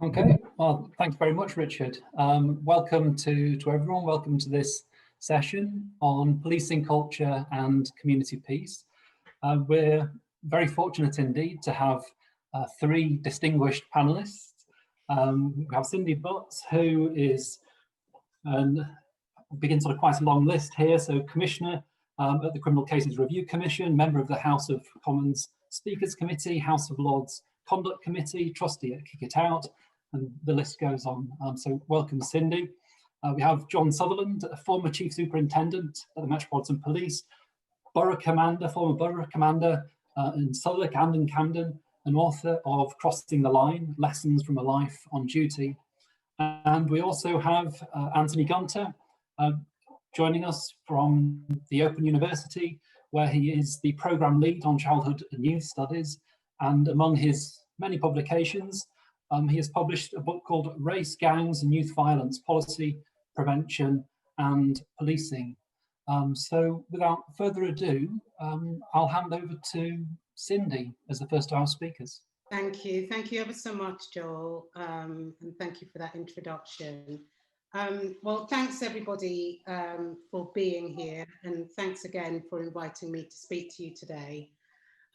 Okay, well, thank you very much, Richard. Welcome to everyone. Welcome to this session on policing culture and community peace. We're very fortunate indeed to have three distinguished panelists. We have Cindy Butts, who is, begins on quite a long list here, so Commissioner at the Criminal Cases Review Commission, member of the House of Commons Speakers Committee, House of Lords Conduct Committee, trustee at Kick It Out, and the list goes on. So welcome, Cindy. We have John Sutherland, a former Chief Superintendent at the Metropolitan Police, Borough Commander, former Borough Commander in Southwark and in Camden, an author of Crossing the Line, Lessons from a Life on Duty. And we also have Anthony Gunter joining us from the Open University, where he is the programme lead on childhood and youth studies. And among his many publications, he has published a book called Race, Gangs and Youth Violence, Policy, Prevention and Policing. So without further ado, I'll hand over to Cindy as the first of our speakers. Thank you ever so much, Joel, and thank you for that introduction. Well, thanks everybody for being here, and thanks again for inviting me to speak to you today.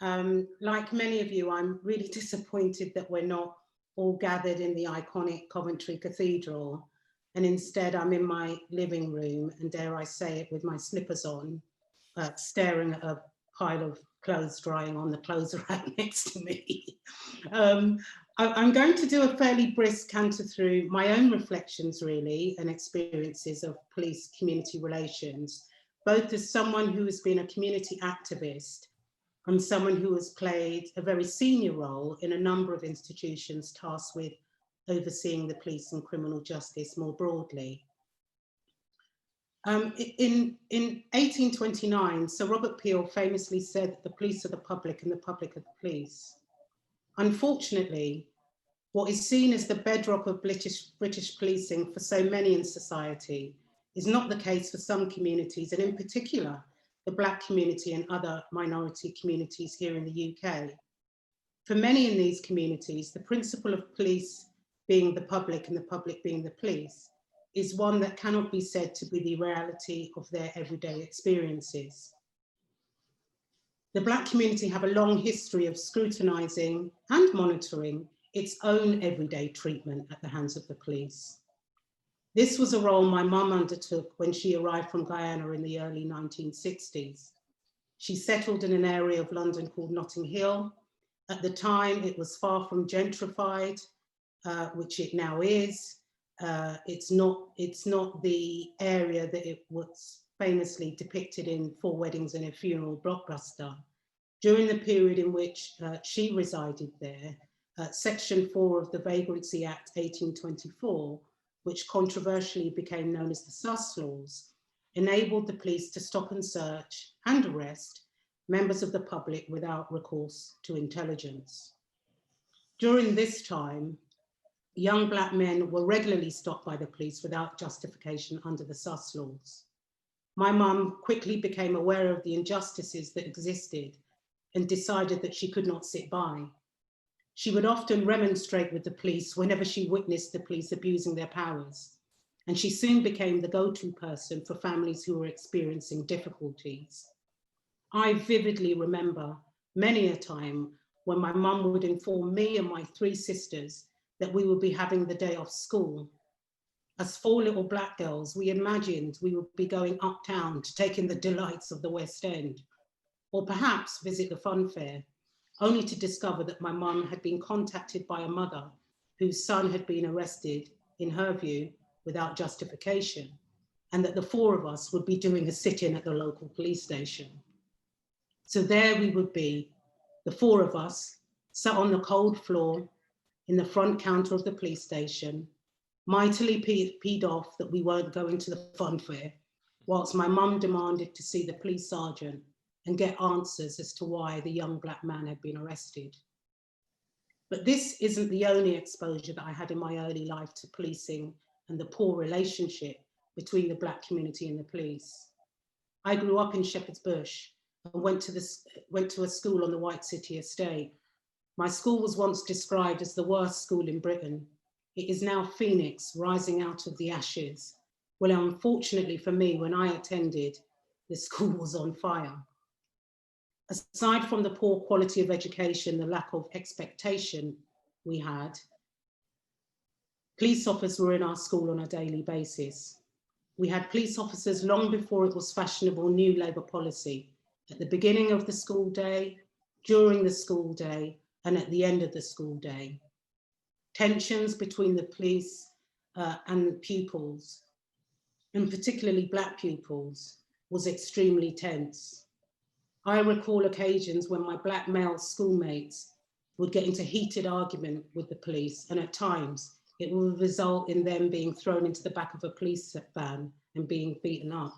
Like many of you, I'm really disappointed that we're not all gathered in the iconic Coventry Cathedral, and instead I'm in my living room, and dare I say it, with my slippers on, staring at a pile of clothes drying on the clothes rack next to me. I'm going to do a fairly brisk canter through my own reflections, really, and experiences of police-community relations, both as someone who has been a community activist and someone who has played a very senior role in a number of institutions tasked with overseeing the police and criminal justice more broadly. In 1829, Sir Robert Peel famously said that the police are the public and the public are the police. Unfortunately, what is seen as the bedrock of British policing for so many in society is not the case for some communities, and in particular, the Black community and other minority communities here in the UK. For many in these communities, the principle of police being the public and the public being the police is one that cannot be said to be the reality of their everyday experiences. The Black community have a long history of scrutinising and monitoring its own everyday treatment at the hands of the police. This was a role my mum undertook when she arrived from Guyana in the early 1960s. She settled in an area of London called Notting Hill. At the time, it was far from gentrified, which it now is. It's not the area that it was famously depicted in Four Weddings and a Funeral blockbuster. During the period in which she resided there, Section 4 of the Vagrancy Act 1824, which controversially became known as the Sus Laws, enabled the police to stop and search and arrest members of the public without recourse to intelligence. During this time, young Black men were regularly stopped by the police without justification under the Sus Laws. My mum quickly became aware of the injustices that existed and decided that she could not sit by. She would often remonstrate with the police whenever she witnessed the police abusing their powers, and she soon became the go-to person for families who were experiencing difficulties. I vividly remember many a time when my mum would inform me and my three sisters that we would be having the day off school. As four little Black girls, we imagined we would be going uptown to take in the delights of the West End, or perhaps visit the fun fair, only to discover that my mum had been contacted by a mother whose son had been arrested, in her view, without justification, and that the four of us would be doing a sit-in at the local police station. So there we would be, the four of us, sat on the cold floor in the front counter of the police station, mightily peed off that we weren't going to the fun fair, whilst my mum demanded to see the police sergeant and get answers as to why the young Black man had been arrested. But this isn't the only exposure that I had in my early life to policing and the poor relationship between the Black community and the police. I grew up in Shepherd's Bush and went to a school on the White City estate. My school was once described as the worst school in Britain, It is now Phoenix rising out of the ashes. Well, unfortunately for me, when I attended, the school was on fire. Aside from the poor quality of education, the lack of expectation we had, police officers were in our school on a daily basis. We had police officers long before it was fashionable new Labour policy, at the beginning of the school day, during the school day, and at the end of the school day. Tensions between the police and pupils, and particularly Black pupils, was extremely tense. I recall occasions when my Black male schoolmates would get into heated argument with the police, and at times it would result in them being thrown into the back of a police van and being beaten up.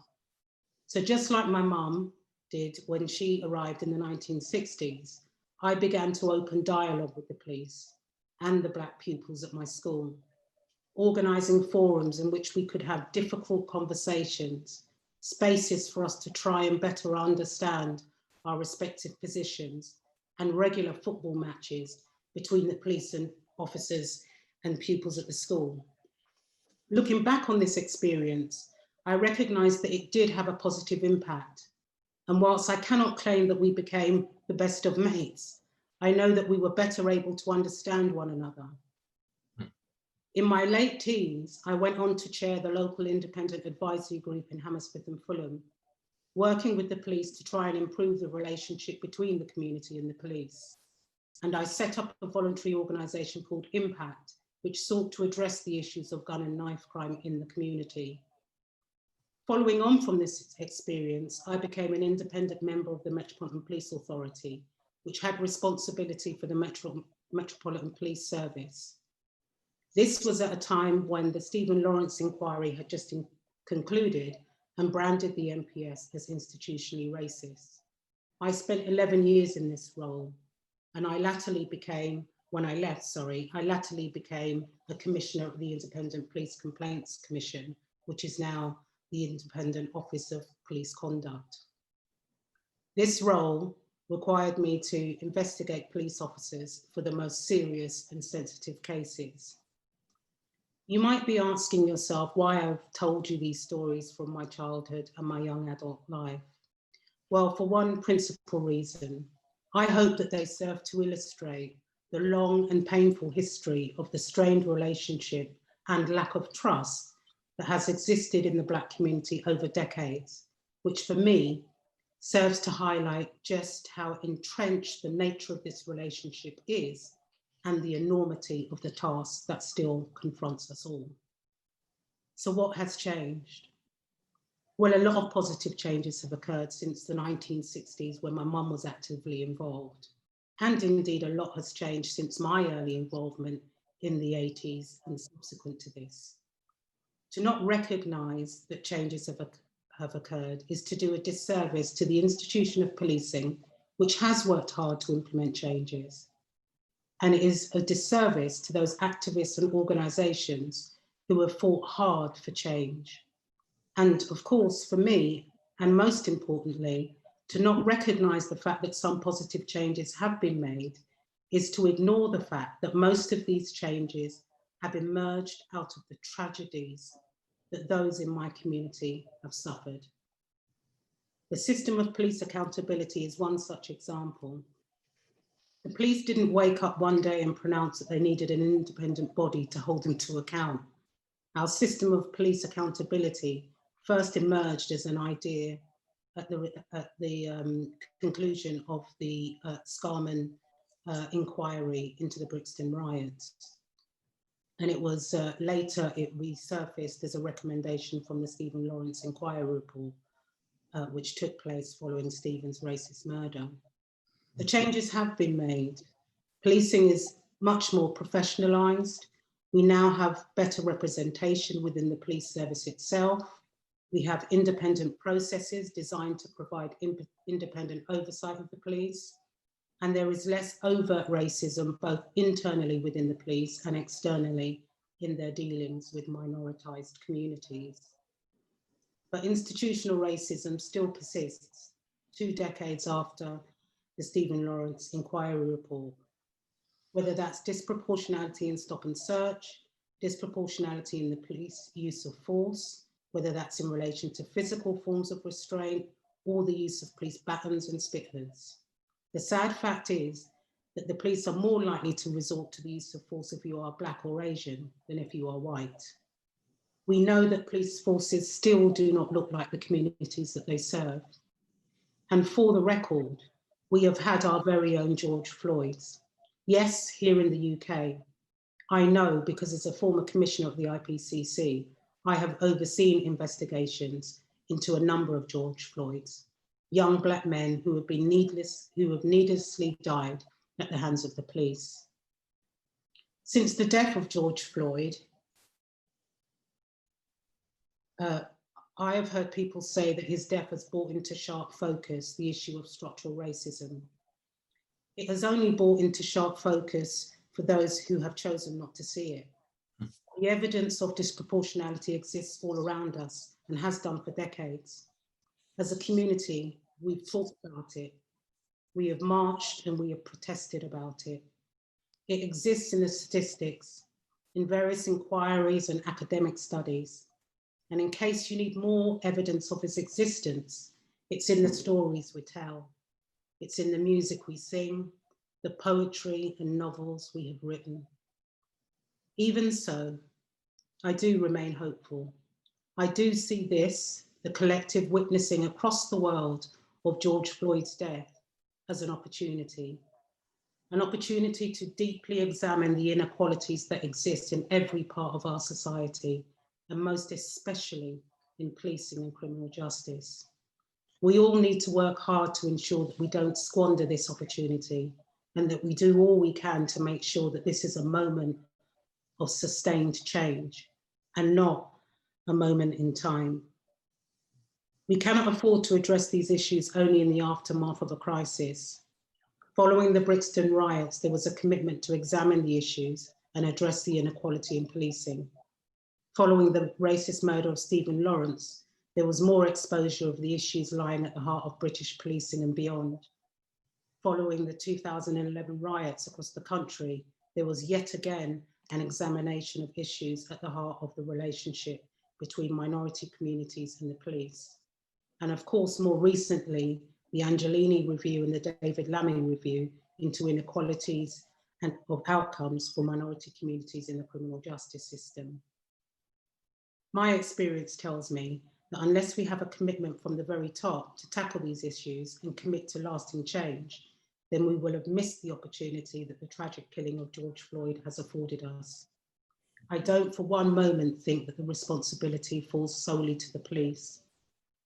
So just like my mum did when she arrived in the 1960s, I began to open dialogue with the police and the Black pupils at my school, organising forums in which we could have difficult conversations, spaces for us to try and better understand our respective positions, and regular football matches between the police and officers and pupils at the school. Looking back on this experience, I recognise that it did have a positive impact. And whilst I cannot claim that we became the best of mates, I know that we were better able to understand one another. In my late teens, I went on to chair the local independent advisory group in Hammersmith and Fulham, working with the police to try and improve the relationship between the community and the police. And I set up a voluntary organisation called Impact, which sought to address the issues of gun and knife crime in the community. Following on from this experience, I became an independent member of the Metropolitan Police Authority, which had responsibility for the Metropolitan Police Service. This was at a time when the Stephen Lawrence inquiry had just concluded and branded the MPS as institutionally racist. I spent 11 years in this role, and I latterly became a commissioner of the Independent Police Complaints Commission, which is now the Independent Office of Police Conduct. This role required me to investigate police officers for the most serious and sensitive cases. You might be asking yourself why I've told you these stories from my childhood and my young adult life. Well, for one principal reason, I hope that they serve to illustrate the long and painful history of the strained relationship and lack of trust that has existed in the Black community over decades, which for me serves to highlight just how entrenched the nature of this relationship is and the enormity of the task that still confronts us all. So what has changed? Well, a lot of positive changes have occurred since the 1960s when my mum was actively involved. And indeed, a lot has changed since my early involvement in the 80s and subsequent to this. To not recognise that changes have occurred is to do a disservice to the institution of policing, which has worked hard to implement changes. And it is a disservice to those activists and organisations who have fought hard for change. And of course, for me, and most importantly, to not recognise the fact that some positive changes have been made is to ignore the fact that most of these changes have emerged out of the tragedies that those in my community have suffered. The system of police accountability is one such example. The police didn't wake up one day and pronounce that they needed an independent body to hold them to account. Our system of police accountability first emerged as an idea at the conclusion of the Scarman inquiry into the Brixton riots. And it was later it resurfaced as a recommendation from the Stephen Lawrence inquiry report, which took place following Stephen's racist murder. The changes have been made. Policing is much more professionalised. We now have better representation within the police service itself. We have independent processes designed to provide independent oversight of the police. And there is less overt racism, both internally within the police and externally in their dealings with minoritized communities. But institutional racism still persists 2 decades after the Stephen Lawrence inquiry report, whether that's disproportionality in stop and search, disproportionality in the police use of force, whether that's in relation to physical forms of restraint or the use of police batons and spigots. The sad fact is that the police are more likely to resort to the use of force if you are Black or Asian than if you are white. We know that police forces still do not look like the communities that they serve. And for the record, we have had our very own George Floyds. Yes, here in the UK. I know because as a former commissioner of the IPCC, I have overseen investigations into a number of George Floyds, young Black men who have needlessly died at the hands of the police. Since the death of George Floyd, I have heard people say that his death has brought into sharp focus the issue of structural racism. It has only brought into sharp focus for those who have chosen not to see it. The evidence of disproportionality exists all around us and has done for decades. As a community, we've talked about it. We have marched and we have protested about it. It exists in the statistics, in various inquiries and academic studies. And in case you need more evidence of its existence, it's in the stories we tell. It's in the music we sing, the poetry and novels we have written. Even so, I do remain hopeful. I do see this, the collective witnessing across the world of George Floyd's death, as an opportunity to deeply examine the inequalities that exist in every part of our society, and most especially in policing and criminal justice. We all need to work hard to ensure that we don't squander this opportunity and that we do all we can to make sure that this is a moment of sustained change and not a moment in time. We cannot afford to address these issues only in the aftermath of a crisis. Following the Brixton riots, there was a commitment to examine the issues and address the inequality in policing. Following the racist murder of Stephen Lawrence, there was more exposure of the issues lying at the heart of British policing and beyond. Following the 2011 riots across the country, there was yet again an examination of issues at the heart of the relationship between minority communities and the police. And of course, more recently, the Angelini Review and the David Lammy Review into inequalities and of outcomes for minority communities in the criminal justice system. My experience tells me that unless we have a commitment from the very top to tackle these issues and commit to lasting change, then we will have missed the opportunity that the tragic killing of George Floyd has afforded us. I don't for one moment think that the responsibility falls solely to the police.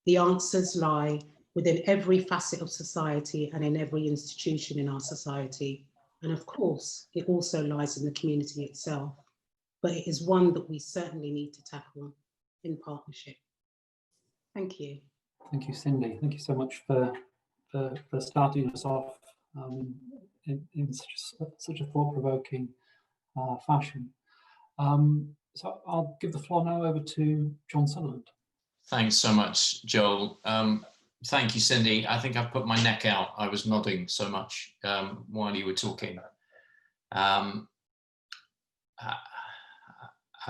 The answers lie within every facet of society and in every institution in our society. And of course, it also lies in the community itself, but it is one that we certainly need to tackle in partnership. Thank you. Thank you, Cindy. Thank you so much for starting us off in such a thought-provoking fashion. So I'll give the floor now over to John Sutherland. Thanks so much, Joel. Thank you, Cindy. I think I've put my neck out. I was nodding so much while you were talking. I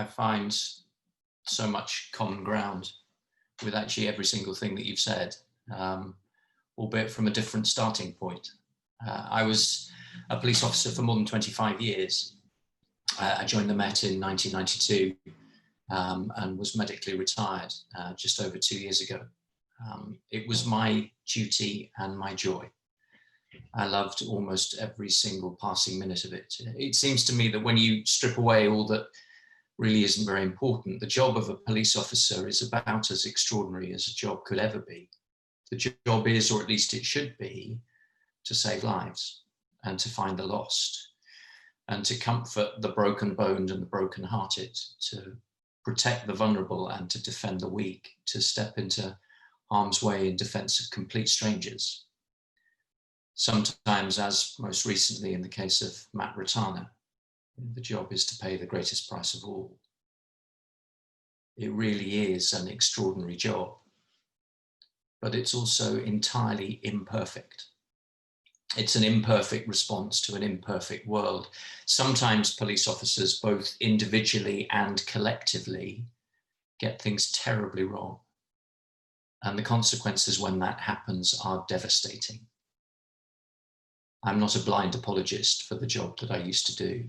find so much common ground with actually every single thing that you've said, albeit from a different starting point. I was a police officer for more than 25 years. I joined the Met in 1992 and was medically retired just over 2 years ago. It was my duty and my joy. I loved almost every single passing minute of it. It seems to me that when you strip away all that really isn't very important, the job of a police officer is about as extraordinary as a job could ever be. The job is, or at least it should be, to save lives and to find the lost and to comfort the broken-boned and the broken-hearted, to protect the vulnerable and to defend the weak, to step into harm's way in defense of complete strangers. Sometimes, as most recently in the case of Matt Ratana, the job is to pay the greatest price of all. It really is an extraordinary job, but it's also entirely imperfect. It's an imperfect response to an imperfect world. Sometimes police officers, both individually and collectively, get things terribly wrong. And the consequences when that happens are devastating. I'm not a blind apologist for the job that I used to do.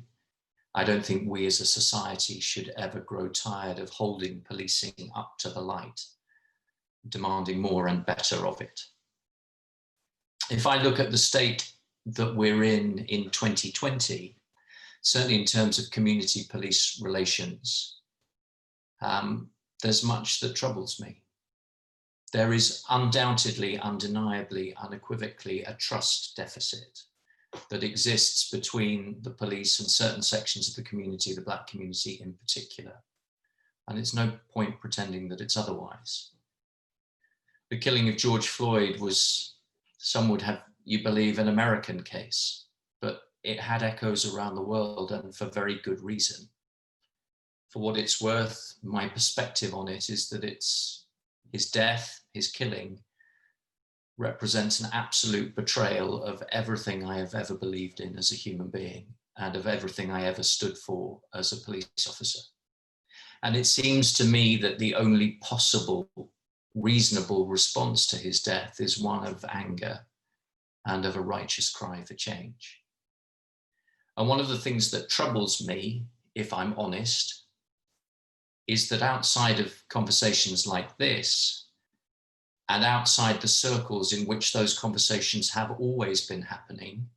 I don't think we as a society should ever grow tired of holding policing up to the light, demanding more and better of it. If I look at the state that we're in 2020, certainly in terms of community police relations, there's much that troubles me. There is undoubtedly, undeniably, unequivocally a trust deficit that exists between the police and certain sections of the community, the Black community in particular. And it's no point pretending that it's otherwise. The killing of George Floyd was, some would have you believe, an American case, but it had echoes around the world, and for very good reason. For what it's worth, my perspective on it is that it's his death, his killing, represents an absolute betrayal of everything I have ever believed in as a human being and of everything I ever stood for as a police officer. And it seems to me that the only possible reasonable response to his death is one of anger and of a righteous cry for change. And one of the things that troubles me, if I'm honest, is that outside of conversations like this, and outside the circles in which those conversations have always been happening,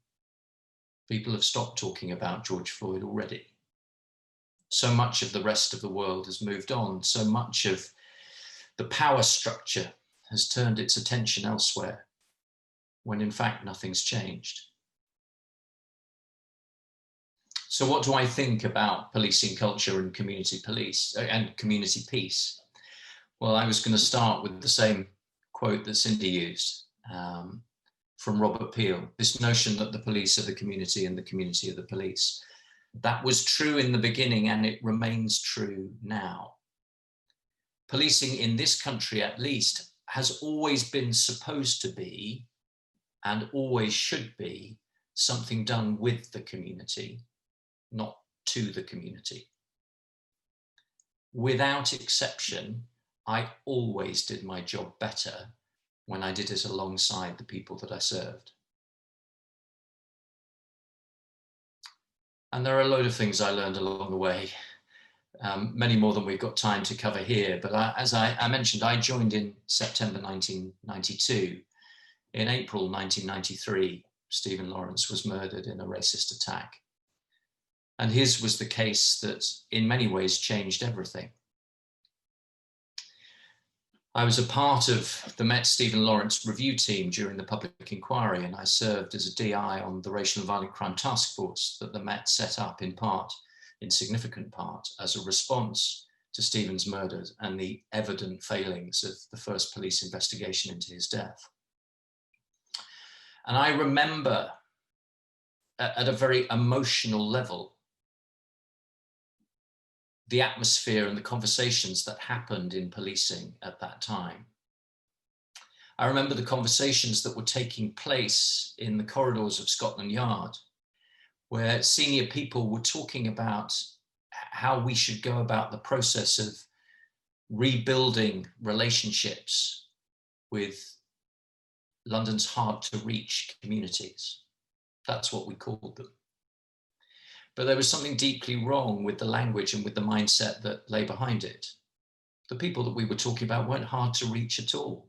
people have stopped talking about George Floyd already. So much of the rest of the world has moved on. So much of the power structure has turned its attention elsewhere, when in fact nothing's changed. So what do I think about policing culture and community police and community peace? Well, I was going to start with the same quote that Cindy used from Robert Peel, this notion that the police are the community and the community are the police. That was true in the beginning and it remains true now. Policing in this country, at least, has always been supposed to be and always should be something done with the community, not to the community. Without exception, I always did my job better when I did it alongside the people that I served. And there are a load of things I learned along the way, many more than we've got time to cover here. But as I mentioned, I joined in September 1992. In April 1993, Stephen Lawrence was murdered in a racist attack. And his was the case that in many ways changed everything. I was a part of the Met Stephen Lawrence review team during the public inquiry, and I served as a DI on the Racial and Violent Crime Task Force that the Met set up in significant part, as a response to Stephen's murder and the evident failings of the first police investigation into his death. And I remember at a very emotional level, the atmosphere and the conversations that happened in policing at that time. I remember the conversations that were taking place in the corridors of Scotland Yard, where senior people were talking about how we should go about the process of rebuilding relationships with London's hard to reach communities. That's what we called them. But there was something deeply wrong with the language and with the mindset that lay behind it. The people that we were talking about weren't hard to reach at all.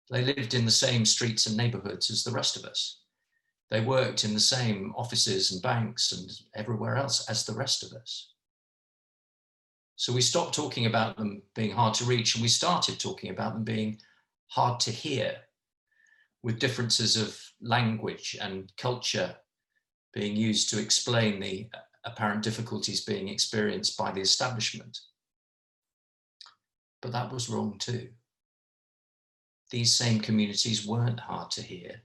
They lived in the same streets and neighborhoods as the rest of us. They worked in the same offices and banks and everywhere else as the rest of us. So we stopped talking about them being hard to reach and we started talking about them being hard to hear, with differences of language and culture being used to explain the apparent difficulties being experienced by the establishment. But that was wrong too. These same communities weren't hard to hear.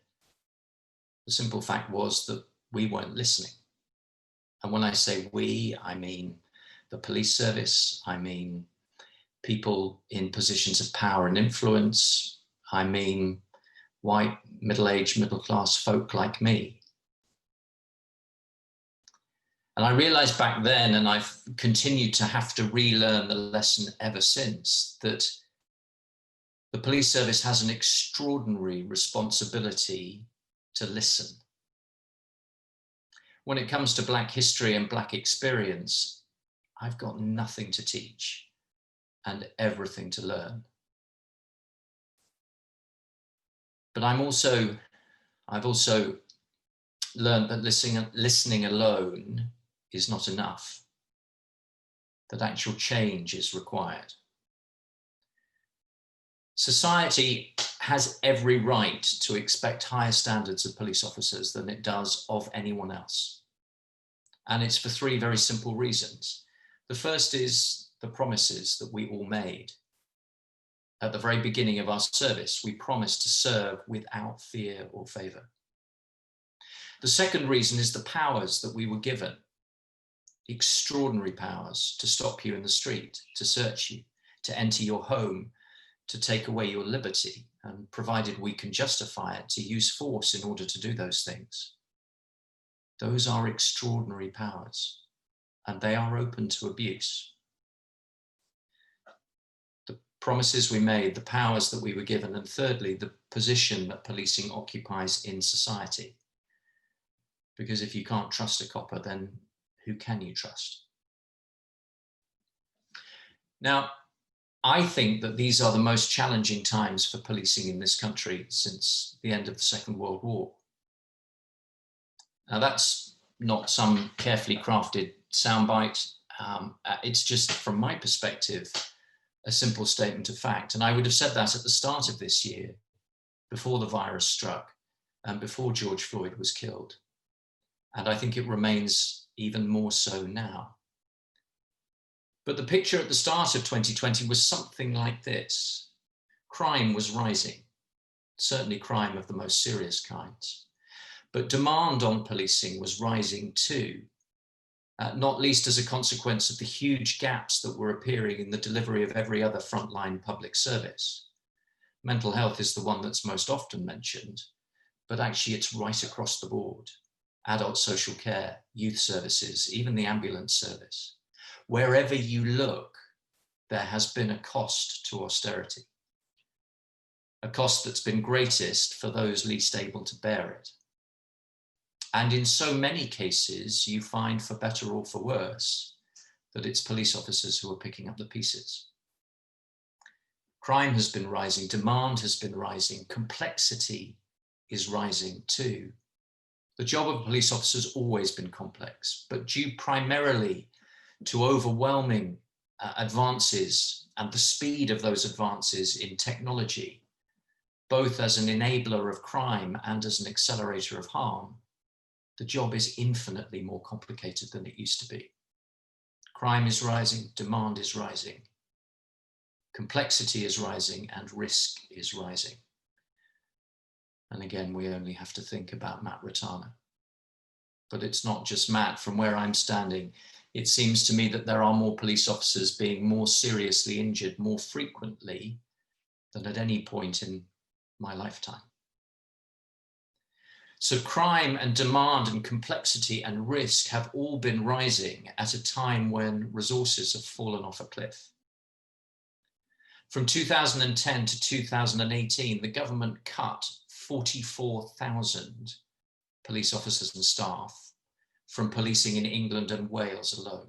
The simple fact was that we weren't listening. And when I say we, I mean the police service, I mean people in positions of power and influence, I mean white, middle-aged, middle-class folk like me. And I realized back then, and I've continued to have to relearn the lesson ever since, that the police service has an extraordinary responsibility to listen. When it comes to Black history and Black experience, I've got nothing to teach and everything to learn. But I've also learned that listening alone is not enough, that actual change is required. Society has every right to expect higher standards of police officers than it does of anyone else. And it's for three very simple reasons. The first is the promises that we all made. At the very beginning of our service, we promised to serve without fear or favor. The second reason is the powers that we were given. Extraordinary powers to stop you in the street, to search you, to enter your home, to take away your liberty, and provided we can justify it, to use force in order to do those things. Those are extraordinary powers, and they are open to abuse. The promises we made, the powers that we were given, and thirdly, the position that policing occupies in society. Because if you can't trust a copper, then who can you trust? Now, I think that these are the most challenging times for policing in this country since the end of the Second World War. Now, that's not some carefully crafted soundbite. It's just, from my perspective, a simple statement of fact. And I would have said that at the start of this year, before the virus struck and before George Floyd was killed. And I think it remains even more so now. But the picture at the start of 2020 was something like this. Crime was rising, certainly crime of the most serious kinds. But demand on policing was rising too, not least as a consequence of the huge gaps that were appearing in the delivery of every other frontline public service. Mental health is the one that's most often mentioned, but actually it's right across the board. Adult social care, youth services, even the ambulance service. Wherever you look, there has been a cost to austerity. A cost that's been greatest for those least able to bear it. And in so many cases, you find, for better or for worse, that it's police officers who are picking up the pieces. Crime has been rising, demand has been rising, complexity is rising too. The job of police officers has always been complex, but due primarily to overwhelming advances and the speed of those advances in technology, both as an enabler of crime and as an accelerator of harm, the job is infinitely more complicated than it used to be. Crime is rising, demand is rising, complexity is rising, and risk is rising. And again, we only have to think about Matt Ratana. But it's not just Matt. From where I'm standing, it seems to me that there are more police officers being more seriously injured more frequently than at any point in my lifetime. So crime and demand and complexity and risk have all been rising at a time when resources have fallen off a cliff. From 2010 to 2018, the government cut 44,000 police officers and staff from policing in England and Wales alone.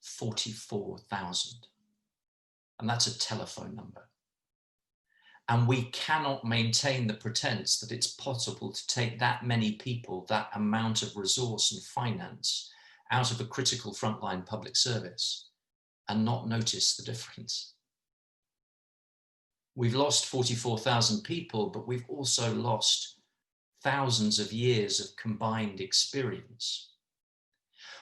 44,000. And that's a telephone number. And we cannot maintain the pretense that it's possible to take that many people, that amount of resource and finance out of a critical frontline public service and not notice the difference. We've lost 44,000 people, but we've also lost thousands of years of combined experience.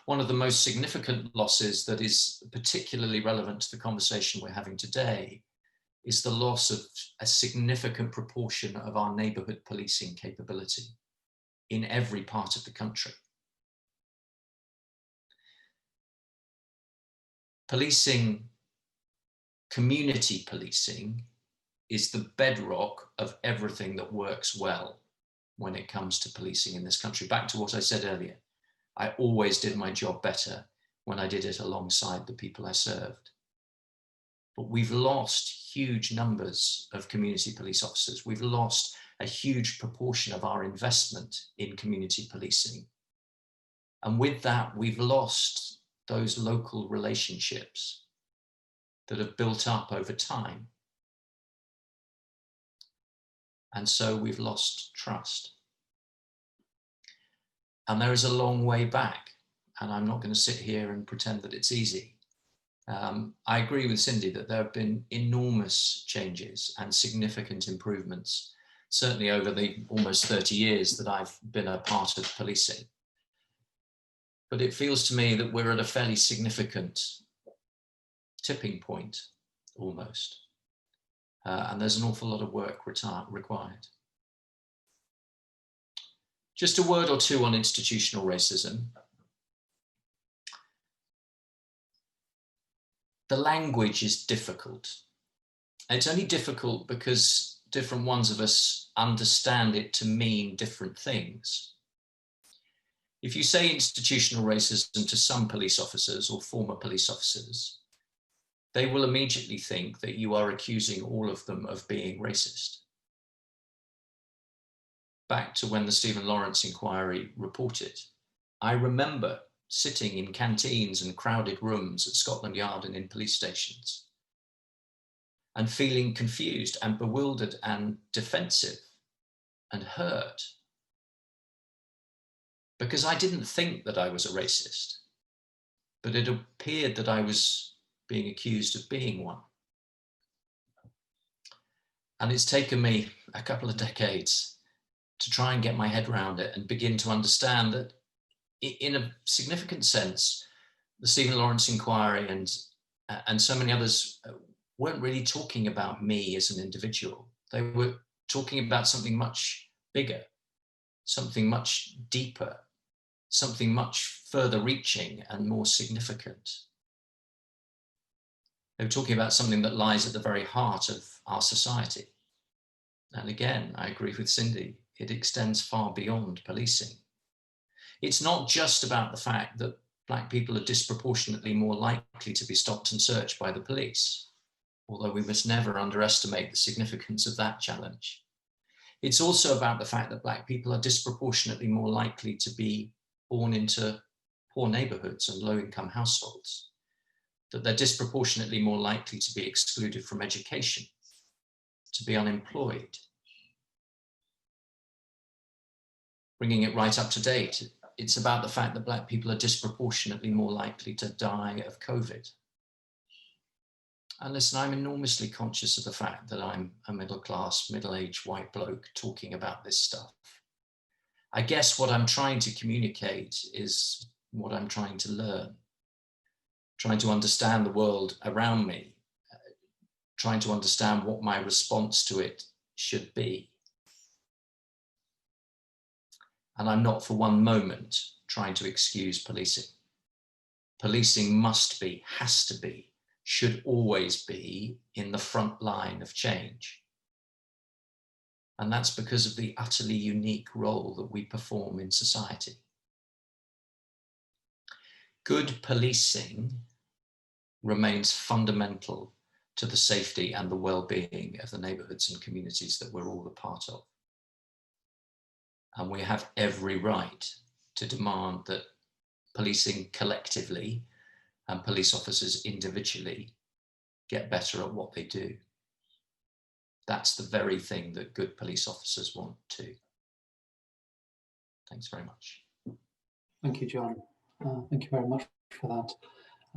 One of the most significant losses that is particularly relevant to the conversation we're having today is the loss of a significant proportion of our neighbourhood policing capability in every part of the country. Policing, community policing, is the bedrock of everything that works well when it comes to policing in this country. Back to what I said earlier, I always did my job better when I did it alongside the people I served. But we've lost huge numbers of community police officers. We've lost a huge proportion of our investment in community policing. And with that, we've lost those local relationships that have built up over time. And so we've lost trust. And there is a long way back. And I'm not going to sit here and pretend that it's easy. I agree with Cindy that there have been enormous changes and significant improvements, certainly over the almost 30 years that I've been a part of policing. But it feels to me that we're at a fairly significant tipping point, almost. And there's an awful lot of work required. Just a word or two on institutional racism. The language is difficult. It's only difficult because different ones of us understand it to mean different things. If you say institutional racism to some police officers or former police officers, they will immediately think that you are accusing all of them of being racist. Back to when the Stephen Lawrence inquiry reported, I remember sitting in canteens and crowded rooms at Scotland Yard and in police stations and feeling confused and bewildered and defensive and hurt because I didn't think that I was a racist, but it appeared that I was being accused of being one. And it's taken me a couple of decades to try and get my head around it and begin to understand that in a significant sense, the Stephen Lawrence inquiry and so many others weren't really talking about me as an individual. They were talking about something much bigger, something much deeper, something much further reaching and more significant. They were talking about something that lies at the very heart of our society. And again, I agree with Cindy, it extends far beyond policing. It's not just about the fact that Black people are disproportionately more likely to be stopped and searched by the police, although we must never underestimate the significance of that challenge. It's also about the fact that Black people are disproportionately more likely to be born into poor neighborhoods and low-income households, that they're disproportionately more likely to be excluded from education, to be unemployed. Bringing it right up to date, it's about the fact that Black people are disproportionately more likely to die of COVID. And listen, I'm enormously conscious of the fact that I'm a middle-class, middle-aged white bloke talking about this stuff. I guess what I'm trying to communicate is what I'm trying to learn, trying to understand the world around me, trying to understand what my response to it should be. And I'm not for one moment trying to excuse policing. Policing must be, has to be, should always be in the front line of change. And that's because of the utterly unique role that we perform in society. Good policing remains fundamental to the safety and the well-being of the neighbourhoods and communities that we're all a part of. And we have every right to demand that policing collectively and police officers individually get better at what they do. That's the very thing that good police officers want too. Thanks very much. Thank you, John. Thank you very much for that.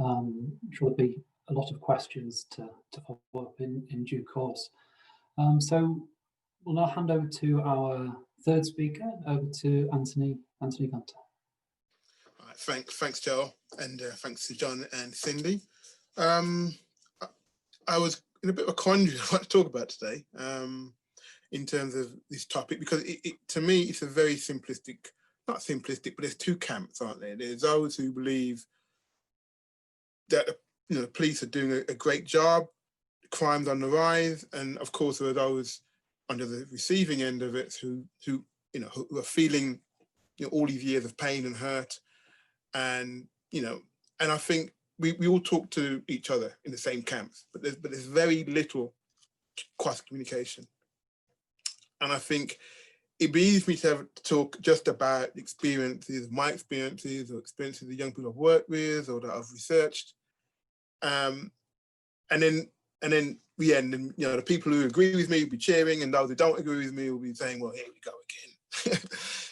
I'm sure there'll be a lot of questions to follow up in due course. So we'll now hand over to our third speaker, over to Anthony Gunter. All right, thanks, Joe, and thanks to John and Cindy. I was in a bit of a quandary what to talk about today in terms of this topic, because to me, it's a very simplistic, not simplistic, but there's two camps, aren't there? There's those who believe that the police are doing a great job, crime's on the rise, and of course there are those under the receiving end of it who are feeling, all these years of pain and hurt, and and I think we all talk to each other in the same camps, but there's very little cross communication, and I think it'd be easy for me to talk just about experiences, my experiences, or experiences of young people I've worked with or that I've researched, and then the people who agree with me will be cheering, and those who don't agree with me will be saying, well, here we go again.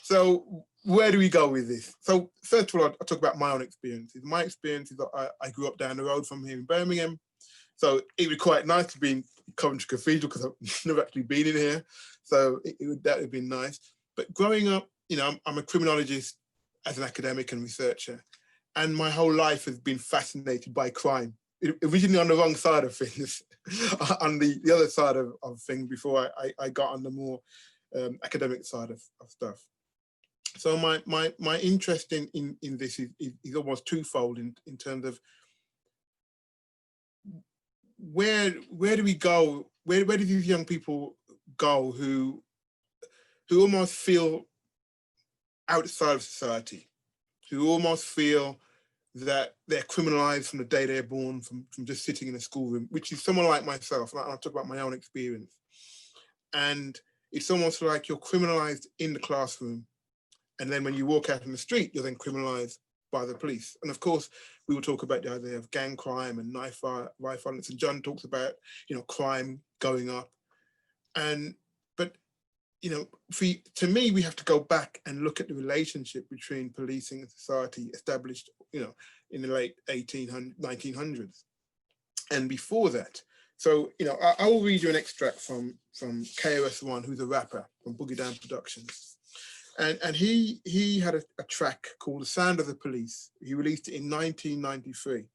So where do we go with this? So first of all, I'll talk about my own experiences. My experiences, I grew up down the road from here in Birmingham. So it would be quite nice to be in Coventry Cathedral because I've never actually been in here. So that would be nice. But growing up, I'm a criminologist as an academic and researcher. And my whole life has been fascinated by crime. Originally on the wrong side of things, on the other side of things before I got on the more academic side of stuff. So my interest in this is almost twofold in terms of where do we go? Where do these young people go who almost feel outside of society, who almost feel that they're criminalized from the day they're born, from just sitting in a schoolroom, which is someone like myself, and I'll talk about my own experience. And it's almost like you're criminalized in the classroom, and then when you walk out in the street, you're then criminalized by the police. And of course, we will talk about the idea of gang crime and knife violence, and John talks about, crime going up. But to me, we have to go back and look at the relationship between policing and society established, in the late 1900s. And before that, so, I will read you an extract from KRS-One, who's a rapper from Boogie Down Productions. And he had a track called The Sound of the Police. He released it in 1993.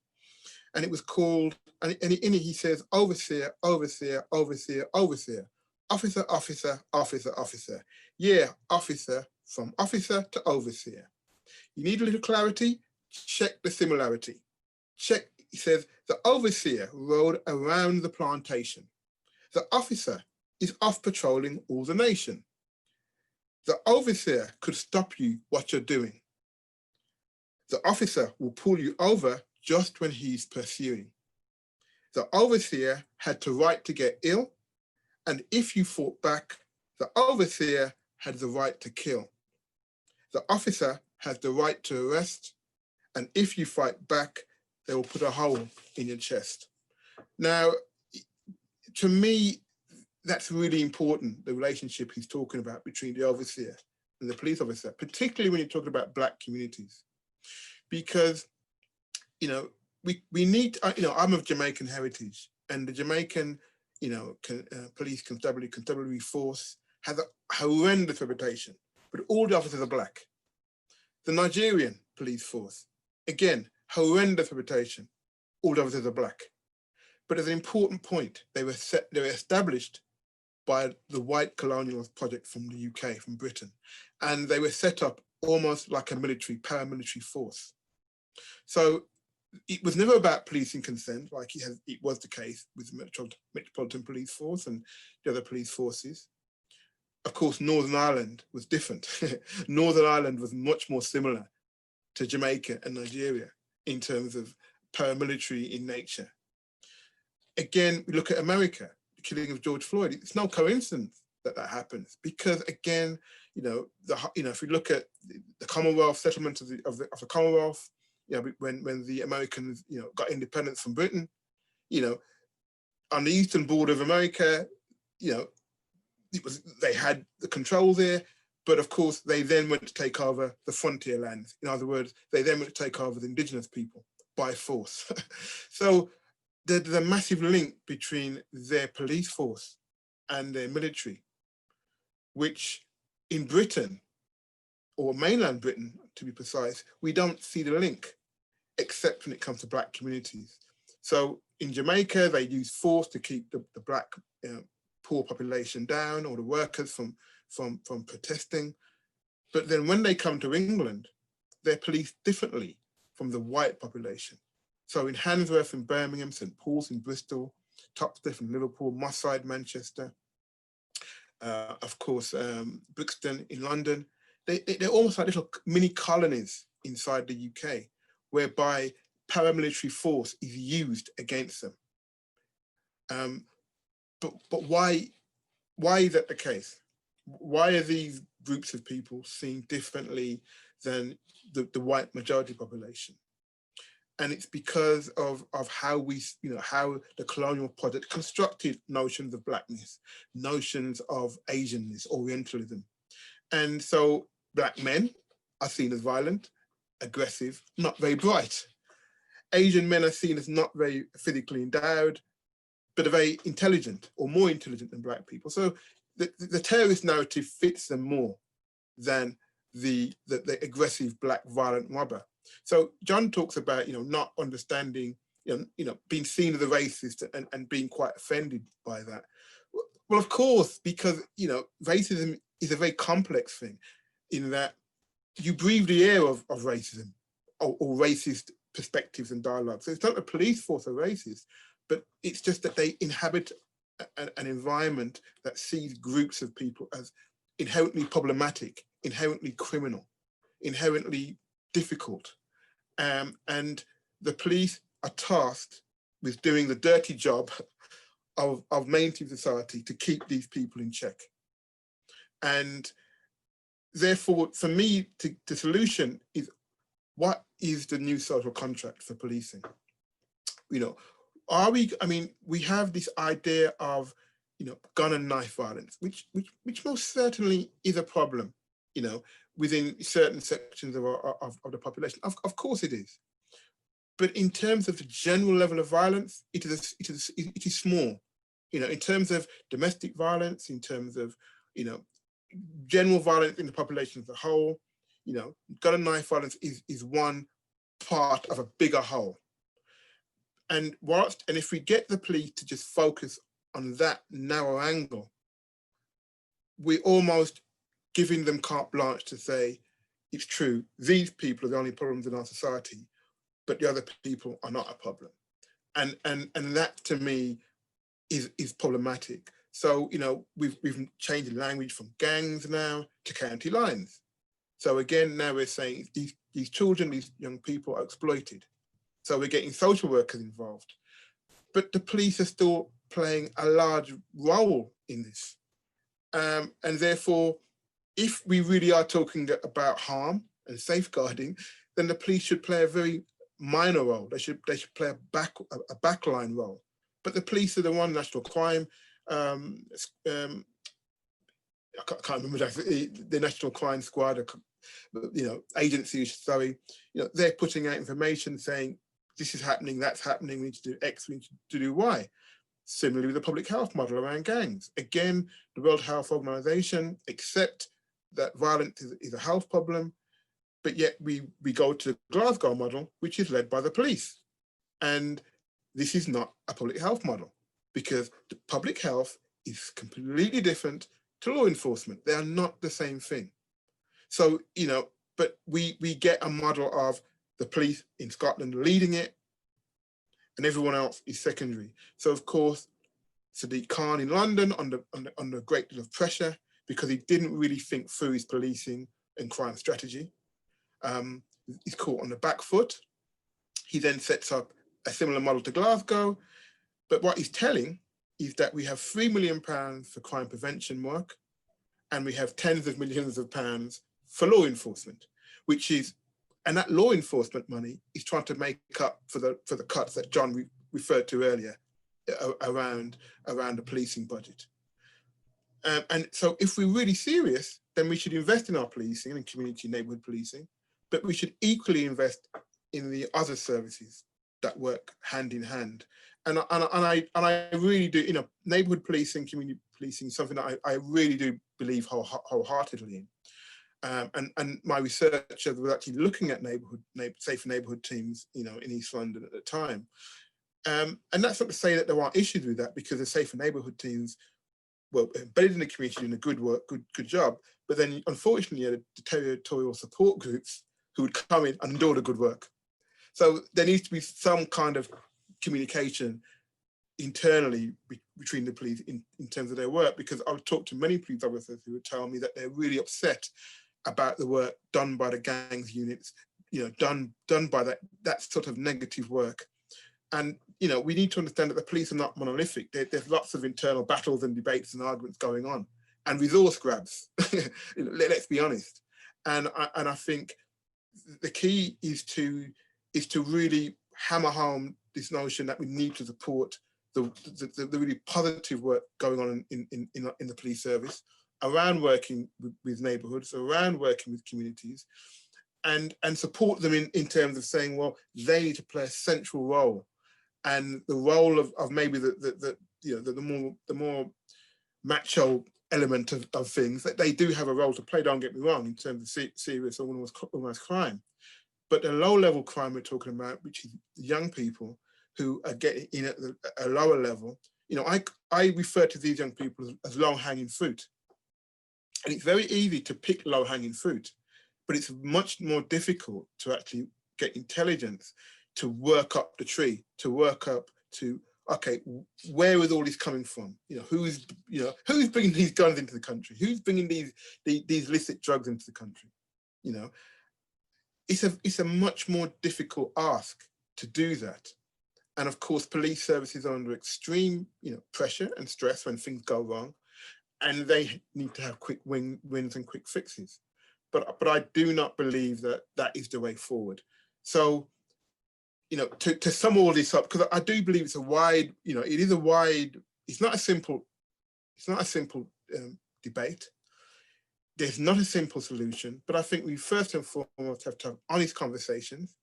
And it was called, and in it he says, overseer, overseer, overseer, overseer. Officer, officer, officer, officer. Yeah, officer, from officer to overseer. You need a little clarity? Check the similarity. Check, he says, the overseer rode around the plantation. The officer is off patrolling all the nation. The overseer could stop you what you're doing. The officer will pull you over just when he's pursuing. The overseer had the right to get ill, and if you fought back, the overseer had the right to kill. The officer has the right to arrest, and if you fight back, they will put a hole in your chest. Now, to me, that's really important, the relationship he's talking about between the overseer and the police officer, particularly when you're talking about Black communities. Because, we need, I'm of Jamaican heritage, and the Jamaican police constabulary force has a horrendous reputation, but all the officers are Black. The Nigerian police force, again, horrendous reputation, all the officers are Black. But as an important point, they were established by the white colonialist project from the UK, from Britain, and they were set up almost like a paramilitary force. So it was never about policing consent, like it was the case with the Metropolitan Police Force and the other police forces. Of course, Northern Ireland was different. Northern Ireland was much more similar to Jamaica and Nigeria in terms of paramilitary in nature. Again, we look at America, the killing of George Floyd. It's no coincidence that happens, because again, if we look at the Commonwealth settlement of the Commonwealth, when the Americans, got independence from Britain, on the eastern border of America, they had the control there, but of course they then went to take over the frontier lands. In other words, they then went to take over the indigenous people by force. So there's a massive link between their police force and their military, which in Britain, or mainland Britain to be precise, we don't see the link, except when it comes to Black communities. So in Jamaica, they use force to keep the Black poor population down, or the workers from protesting. But then when they come to England, they're policed differently from the white population. So in Handsworth in Birmingham, St. Paul's in Bristol, Topcliffe in Liverpool, Moss Side, Manchester, of course, Brixton in London. They're almost like little mini colonies inside the UK, whereby paramilitary force is used against them. But why is that the case? Why are these groups of people seen differently than the white majority population? And it's because of how we, how the colonial project constructed notions of blackness, notions of Asianness, Orientalism. And so black men are seen as violent, aggressive, not very bright. Asian men are seen as not very physically endowed, but are very intelligent or more intelligent than black people. So the terrorist narrative fits them more than the aggressive black violent robber. So John talks about, not understanding, being seen as a racist and being quite offended by that. Well, of course, because, racism is a very complex thing in that you breathe the air of racism or racist perspectives and dialogue. So it's not the police force are racist, but it's just that they inhabit an environment that sees groups of people as inherently problematic, inherently criminal, inherently difficult. And the police are tasked with doing the dirty job of mainstream society to keep these people in check. And therefore, for me, the solution is, what is the new social contract for policing? We have this idea of, gun and knife violence, which most certainly is a problem, within certain sections of the population. Of course it is. But in terms of the general level of violence, it is small. In terms of domestic violence, in terms of, general violence in the population as a whole, gun and knife violence is one part of a bigger whole. And if we get the police to just focus on that narrow angle, we're almost giving them carte blanche to say, it's true, these people are the only problems in our society, but the other people are not a problem. And that to me is problematic. So, we've changed the language from gangs now to county lines. So again, now we're saying these children, these young people are exploited. So we're getting social workers involved. But the police are still playing a large role in this. And therefore, if we really are talking about harm and safeguarding, then the police should play a very minor role. They should play a backline role. But the police are the one, national crime, I can't remember the National Crime Squad, agency, sorry, they're putting out information saying, this is happening, that's happening, we need to do X, we need to do Y. Similarly with the public health model around gangs. Again, the World Health Organization accept that violence is a health problem, but yet we go to the Glasgow model, which is led by the police. And this is not a public health model, because the public health is completely different to law enforcement. They are not the same thing. So, but we get a model of the police in Scotland leading it, and everyone else is secondary. So of course, Sadiq Khan in London under a great deal of pressure because he didn't really think through his policing and crime strategy. He's caught on the back foot. He then sets up a similar model to Glasgow, but what he's telling is that we have £3 million for crime prevention work, and we have tens of millions of pounds for law enforcement, and that law enforcement money is trying to make up for the cuts that John referred to earlier around the policing budget. And so if we're really serious, then we should invest in our policing and community neighbourhood policing, but we should equally invest in the other services that work hand in hand. And I really do, neighbourhood policing, community policing is something that I really do believe wholeheartedly in. And my research was actually looking at safer neighbourhood teams, in East London at the time. And that's not to say that there aren't issues with that, because the safer neighbourhood teams were embedded in the community doing a good job. But then unfortunately, the territorial support groups who would come in and do all the good work. So there needs to be some kind of communication, internally between the police in terms of their work, because I've talked to many police officers who would tell me that they're really upset about the work done by the gangs units, you know, done by that sort of negative work. And, you know, we need to understand that the police are not monolithic. There's lots of internal battles and debates and arguments going on, and resource grabs, let's be honest. And I think the key is to really hammer home this notion that we need to support the really positive work going on in the police service, around working with neighbourhoods, around working with communities, and support them in terms of saying, well, they need to play a central role. And the role of maybe the more macho element of things, that they do have a role to play, don't get me wrong, in terms of serious organised crime. But the low-level crime we're talking about, which is young people who are getting in at a lower level, you know, I refer to these young people as low-hanging fruit. And it's very easy to pick low-hanging fruit, but it's much more difficult to actually get intelligence to work up the tree, to work up to, okay, where is all this coming from? You know, who's bringing these guns into the country? Who's bringing these illicit drugs into the country? You know, it's a much more difficult ask to do that. And of course, police services are under extreme, you know, pressure and stress when things go wrong, and they need to have quick wins and quick fixes. But I do not believe that is the way forward. So, you know, to sum all this up, because I do believe it's a wide, you know, it's not a simple debate. There's not a simple solution, but I think we first and foremost have to have honest conversations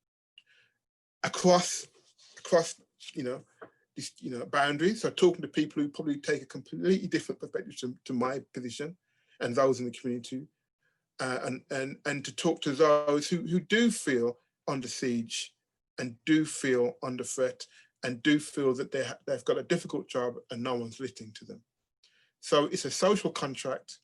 across you know, this, you know, boundaries. So talking to people who probably take a completely different perspective to my position and those in the community, and to talk to those who do feel under siege and do feel under threat and do feel that they've got a difficult job and no one's listening to them. So it's a social contract.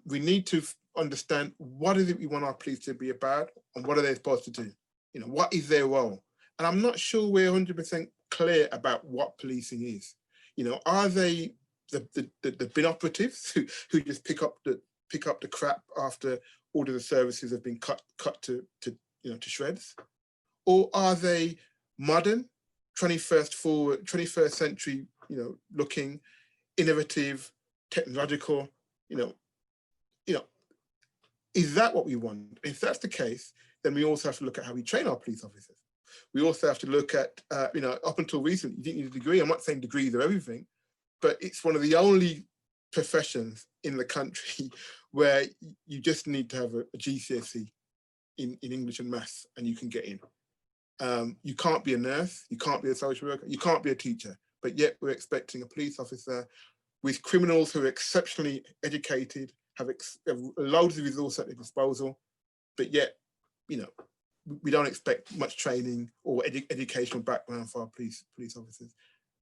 We need to understand what is it we want our police to be about and what are they supposed to do? You know, what is their role? And I'm not sure we're 100% clear about what policing is. You know, are they the bin operatives who just pick up the crap after all of the services have been cut to shreds? Or are they modern, 21st century, you know, looking, innovative, technological, you know, is that what we want? If that's the case, then we also have to look at how we train our police officers. We also have to look at, you know, up until recently, you didn't need a degree. I'm not saying degrees are everything, but it's one of the only professions in the country where you just need to have a GCSE in English and maths and you can get in. You can't be a nurse, you can't be a social worker, you can't be a teacher, but yet we're expecting a police officer with criminals who are exceptionally educated, have loads of resources at their disposal, but yet, you know, we don't expect much training or educational background for our police officers.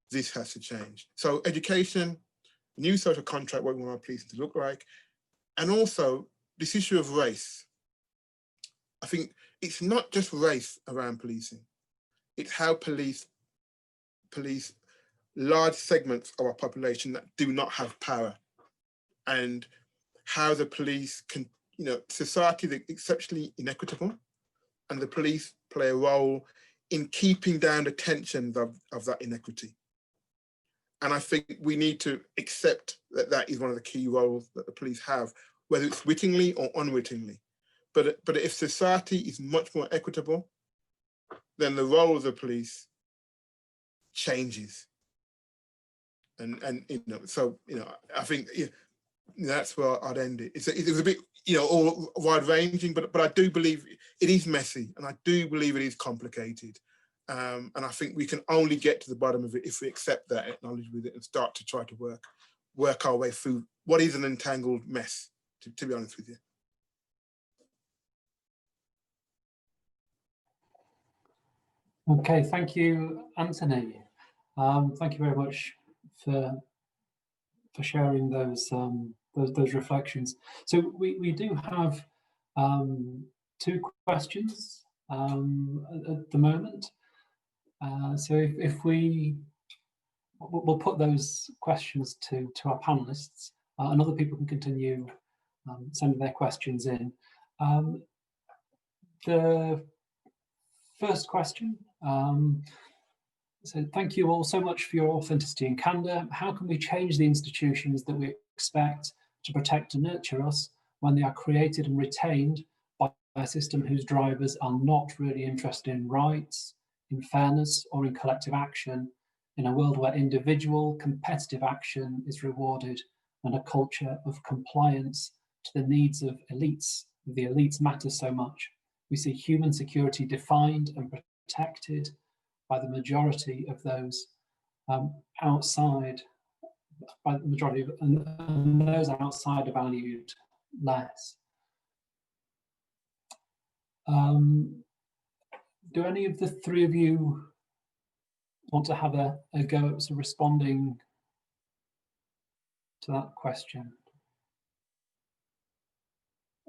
This has to change. So education, new social contract, what we want our police to look like, and also this issue of race. I think it's not just race around policing. It's how police large segments of our population that do not have power, and how the police can, you know, society is exceptionally inequitable, and the police play a role in keeping down the tensions of that inequity. And I think we need to accept that that is one of the key roles that the police have, whether it's wittingly or unwittingly. But if society is much more equitable, then the role of the police changes. And you know, so, you know, I think, yeah, that's where I'd end it. It was a bit, you know, all wide ranging, but I do believe it is messy, and I do believe it is complicated. And I think we can only get to the bottom of it if we accept that, acknowledge with it, and start to try to work our way through what is an entangled mess, to be honest with you. Okay, thank you, Anthony. Thank you very much for sharing those reflections. So we do have 2 questions at the moment. So if we we'll put those questions to our panelists, and other people can continue sending their questions in. The first question, so thank you all so much for your authenticity and candour. How can we change the institutions that we expect to protect and nurture us when they are created and retained by a system whose drivers are not really interested in rights, in fairness, or in collective action, in a world where individual competitive action is rewarded and a culture of compliance to the needs of elites? The elites matter so much. We see human security defined and protected by the majority of those outside, by the majority of, and those outside are valued less. Do any of the three of you want to have a go at sort of responding to that question?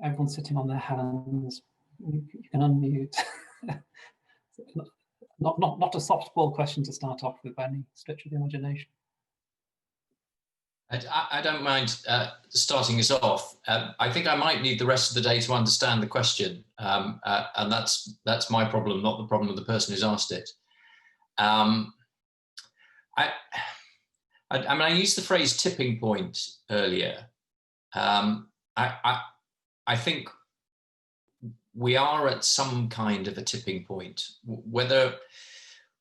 Everyone's sitting on their hands. You can unmute. Not a softball question to start off with by any stretch of the imagination. I don't mind starting us off. I think I might need the rest of the day to understand the question, and that's my problem, not the problem of the person who's asked it. I mean, I used the phrase tipping point earlier. I think we are at some kind of a tipping point, whether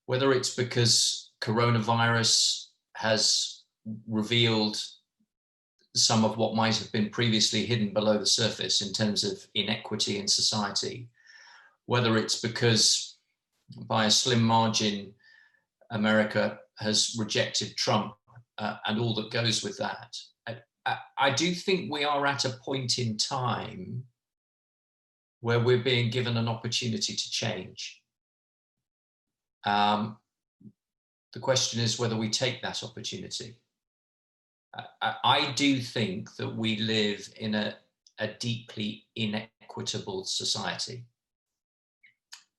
it's because coronavirus has revealed some of what might have been previously hidden below the surface in terms of inequity in society, whether it's because by a slim margin America has rejected Trump and all that goes with that. I do think we are at a point in time where we're being given an opportunity to change. The question is whether we take that opportunity. I do think that we live in a deeply inequitable society.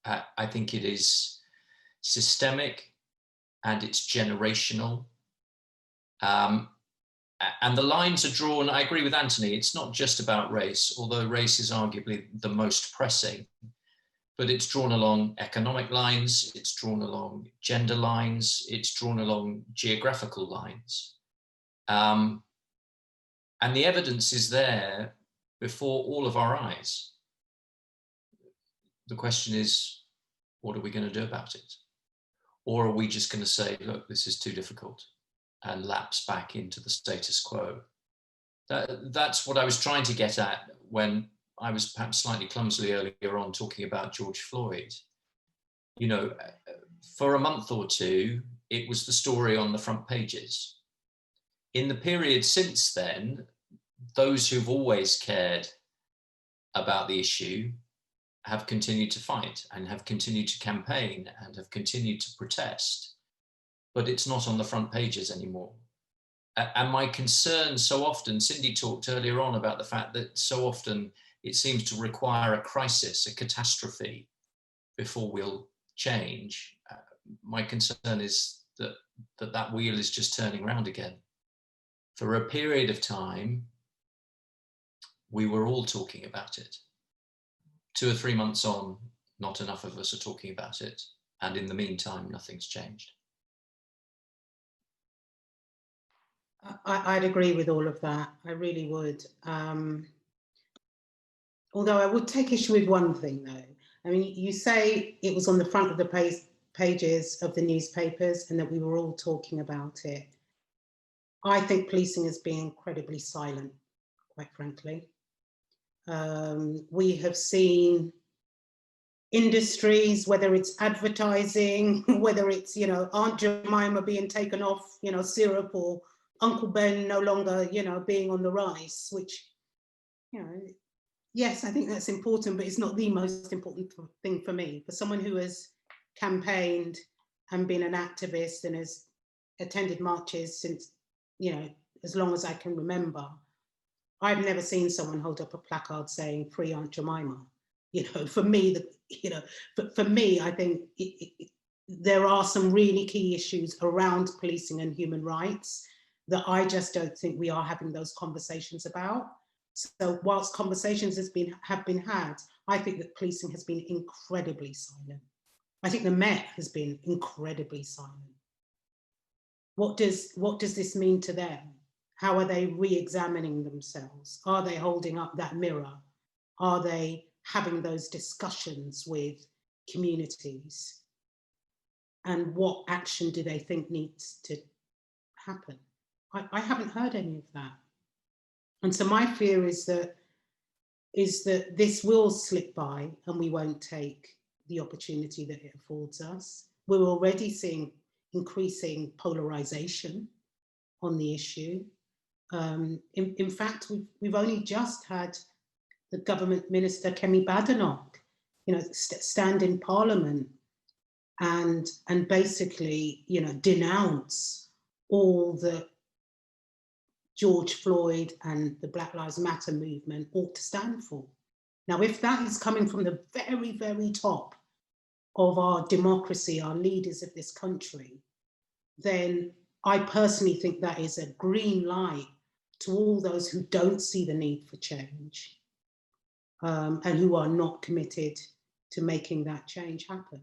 I think it is systemic and it's generational. And the lines are drawn, I agree with Anthony, it's not just about race, although race is arguably the most pressing, but it's drawn along economic lines, it's drawn along gender lines, it's drawn along geographical lines. And the evidence is there before all of our eyes. The question is, what are we going to do about it? Or are we just going to say, look, this is too difficult, and lapse back into the status quo? That's what I was trying to get at when I was perhaps slightly clumsily earlier on talking about George Floyd. You know, for a month or two, it was the story on the front pages. In the period since then, those who've always cared about the issue have continued to fight and have continued to campaign and have continued to protest, but it's not on the front pages anymore. And my concern so often, Cindy talked earlier on about the fact that so often it seems to require a crisis, a catastrophe, before we'll change. My concern is that wheel is just turning around again. For a period of time, we were all talking about it. 2 or 3 months on, not enough of us are talking about it. And in the meantime, nothing's changed. I'd agree with all of that. I really would. Although I would take issue with one thing, though. I mean, you say it was on the front of the pages of the newspapers and that we were all talking about it. I think policing has been incredibly silent, quite frankly. We have seen industries, whether it's advertising, whether it's, you know, Aunt Jemima being taken off, you know, syrup, or Uncle Ben no longer, you know, being on the rice, which, you know, yes, I think that's important, but it's not the most important thing for me. For someone who has campaigned and been an activist and has attended marches since, you know, as long as I can remember, I've never seen someone hold up a placard saying "Free Aunt Jemima." You know, for me, for me, I think there are some really key issues around policing and human rights that I just don't think we are having those conversations about. So whilst conversations have been had, I think that policing has been incredibly silent. I think the Met has been incredibly silent. What does this mean to them? How are they re-examining themselves? Are they holding up that mirror? Are they having those discussions with communities? And what action do they think needs to happen? I haven't heard any of that. And so my fear is that this will slip by and we won't take the opportunity that it affords us. We're already seeing increasing polarization on the issue. In fact, we've only just had the government minister, Kemi Badenoch, stand in Parliament and basically, denounce all that George Floyd and the Black Lives Matter movement ought to stand for. Now, if that is coming from the very, very top of our democracy, our leaders of this country, then I personally think that is a green light to all those who don't see the need for change and who are not committed to making that change happen.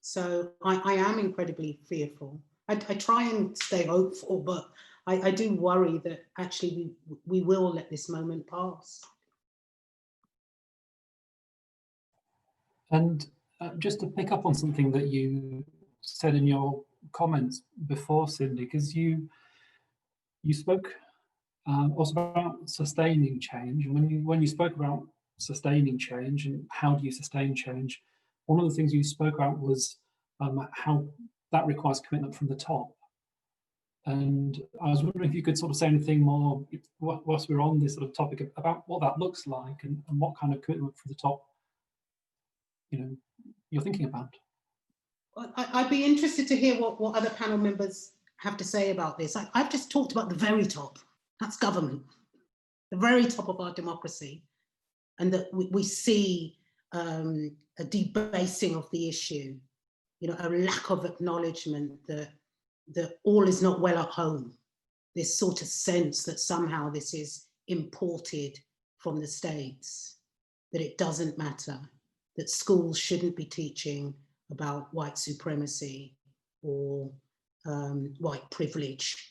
So I am incredibly fearful. I try and stay hopeful, but I do worry that actually we will let this moment pass. And just to pick up on something that you said in your comments before, Cindy, because you spoke also about sustaining change. And when you spoke about sustaining change and how do you sustain change, one of the things you spoke about was how that requires commitment from the top. And I was wondering if you could sort of say anything more whilst we're on this sort of topic about what that looks like and what kind of commitment from the top, you're thinking about. I'd be interested to hear what other panel members have to say about this. I've just talked about the very top. That's government, the very top of our democracy, and that we see a debasing of the issue, a lack of acknowledgement that all is not well at home. This sort of sense that somehow this is imported from the States, that it doesn't matter, that schools shouldn't be teaching about white supremacy or white privilege.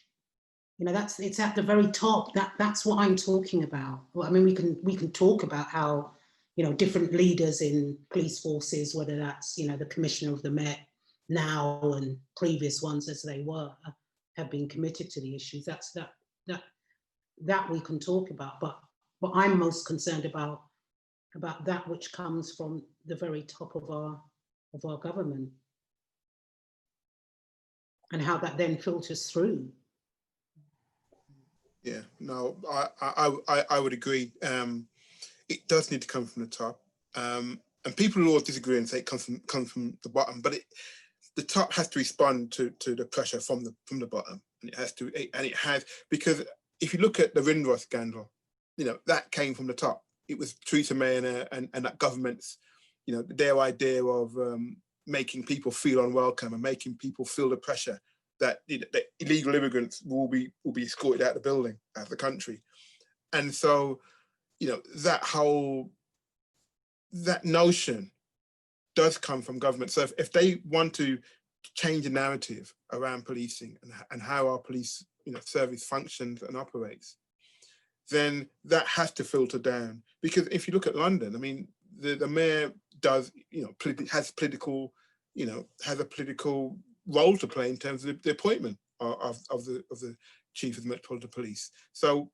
It's at the very top. That's what I'm talking about. Well, I mean, we can talk about how, different leaders in police forces, whether that's, the commissioner of the Met now and previous ones as they were, have been committed to the issues. That we can talk about. But what I'm most concerned about that which comes from the very top of our government, and how that then filters through. Yeah, no, I would agree. It does need to come from the top, and people will always disagree and say it comes from the bottom. But the top has to respond to the pressure from the bottom, and it has because if you look at the Windrush scandal, that came from the top. It was Theresa May and that government's, their idea of making people feel unwelcome and making people feel the pressure that illegal immigrants will be escorted out of the building, out of the country. And so, that notion does come from government. So if they want to change the narrative around policing and how our police service functions and operates, then that has to filter down. Because if you look at London, I mean, the mayor does, has a political role to play in terms of the appointment of the chief of the Metropolitan Police. So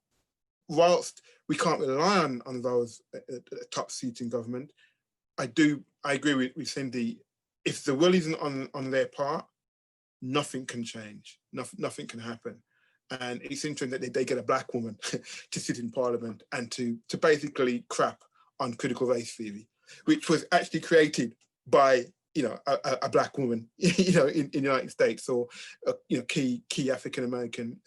whilst we can't rely on those top seats in government, I agree with Cindy. If the will isn't on their part, nothing can change. Nothing can happen. And it's interesting that they get a black woman to sit in Parliament and to basically crap on critical race theory, which was actually created by a black woman, in the United States, or key African American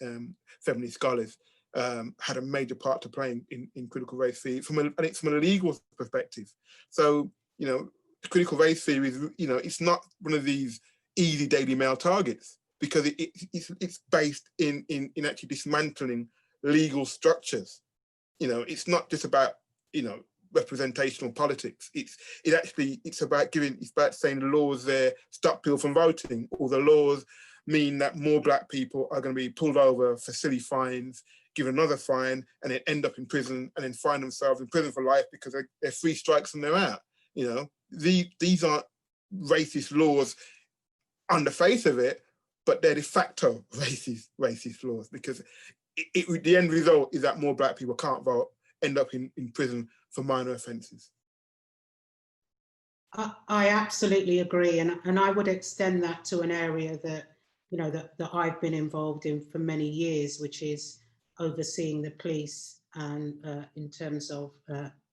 feminist scholars had a major part to play in critical race theory from a legal perspective. So critical race theory is it's not one of these easy Daily Mail targets, because it's based in actually dismantling legal structures. You know, it's not just about, you know, representational politics. It's about saying the laws there stop people from voting, or the laws mean that more black people are going to be pulled over for silly fines, given another fine, and then end up in prison, and then find themselves in prison for life because they're 3 strikes and they're out. You know, these aren't racist laws on the face of it, but they're de facto racist laws, because the end result is that more black people can't vote, end up in prison for minor offences. I absolutely agree, and I would extend that to an area that, you know, that I've been involved in for many years, which is overseeing the police and in terms of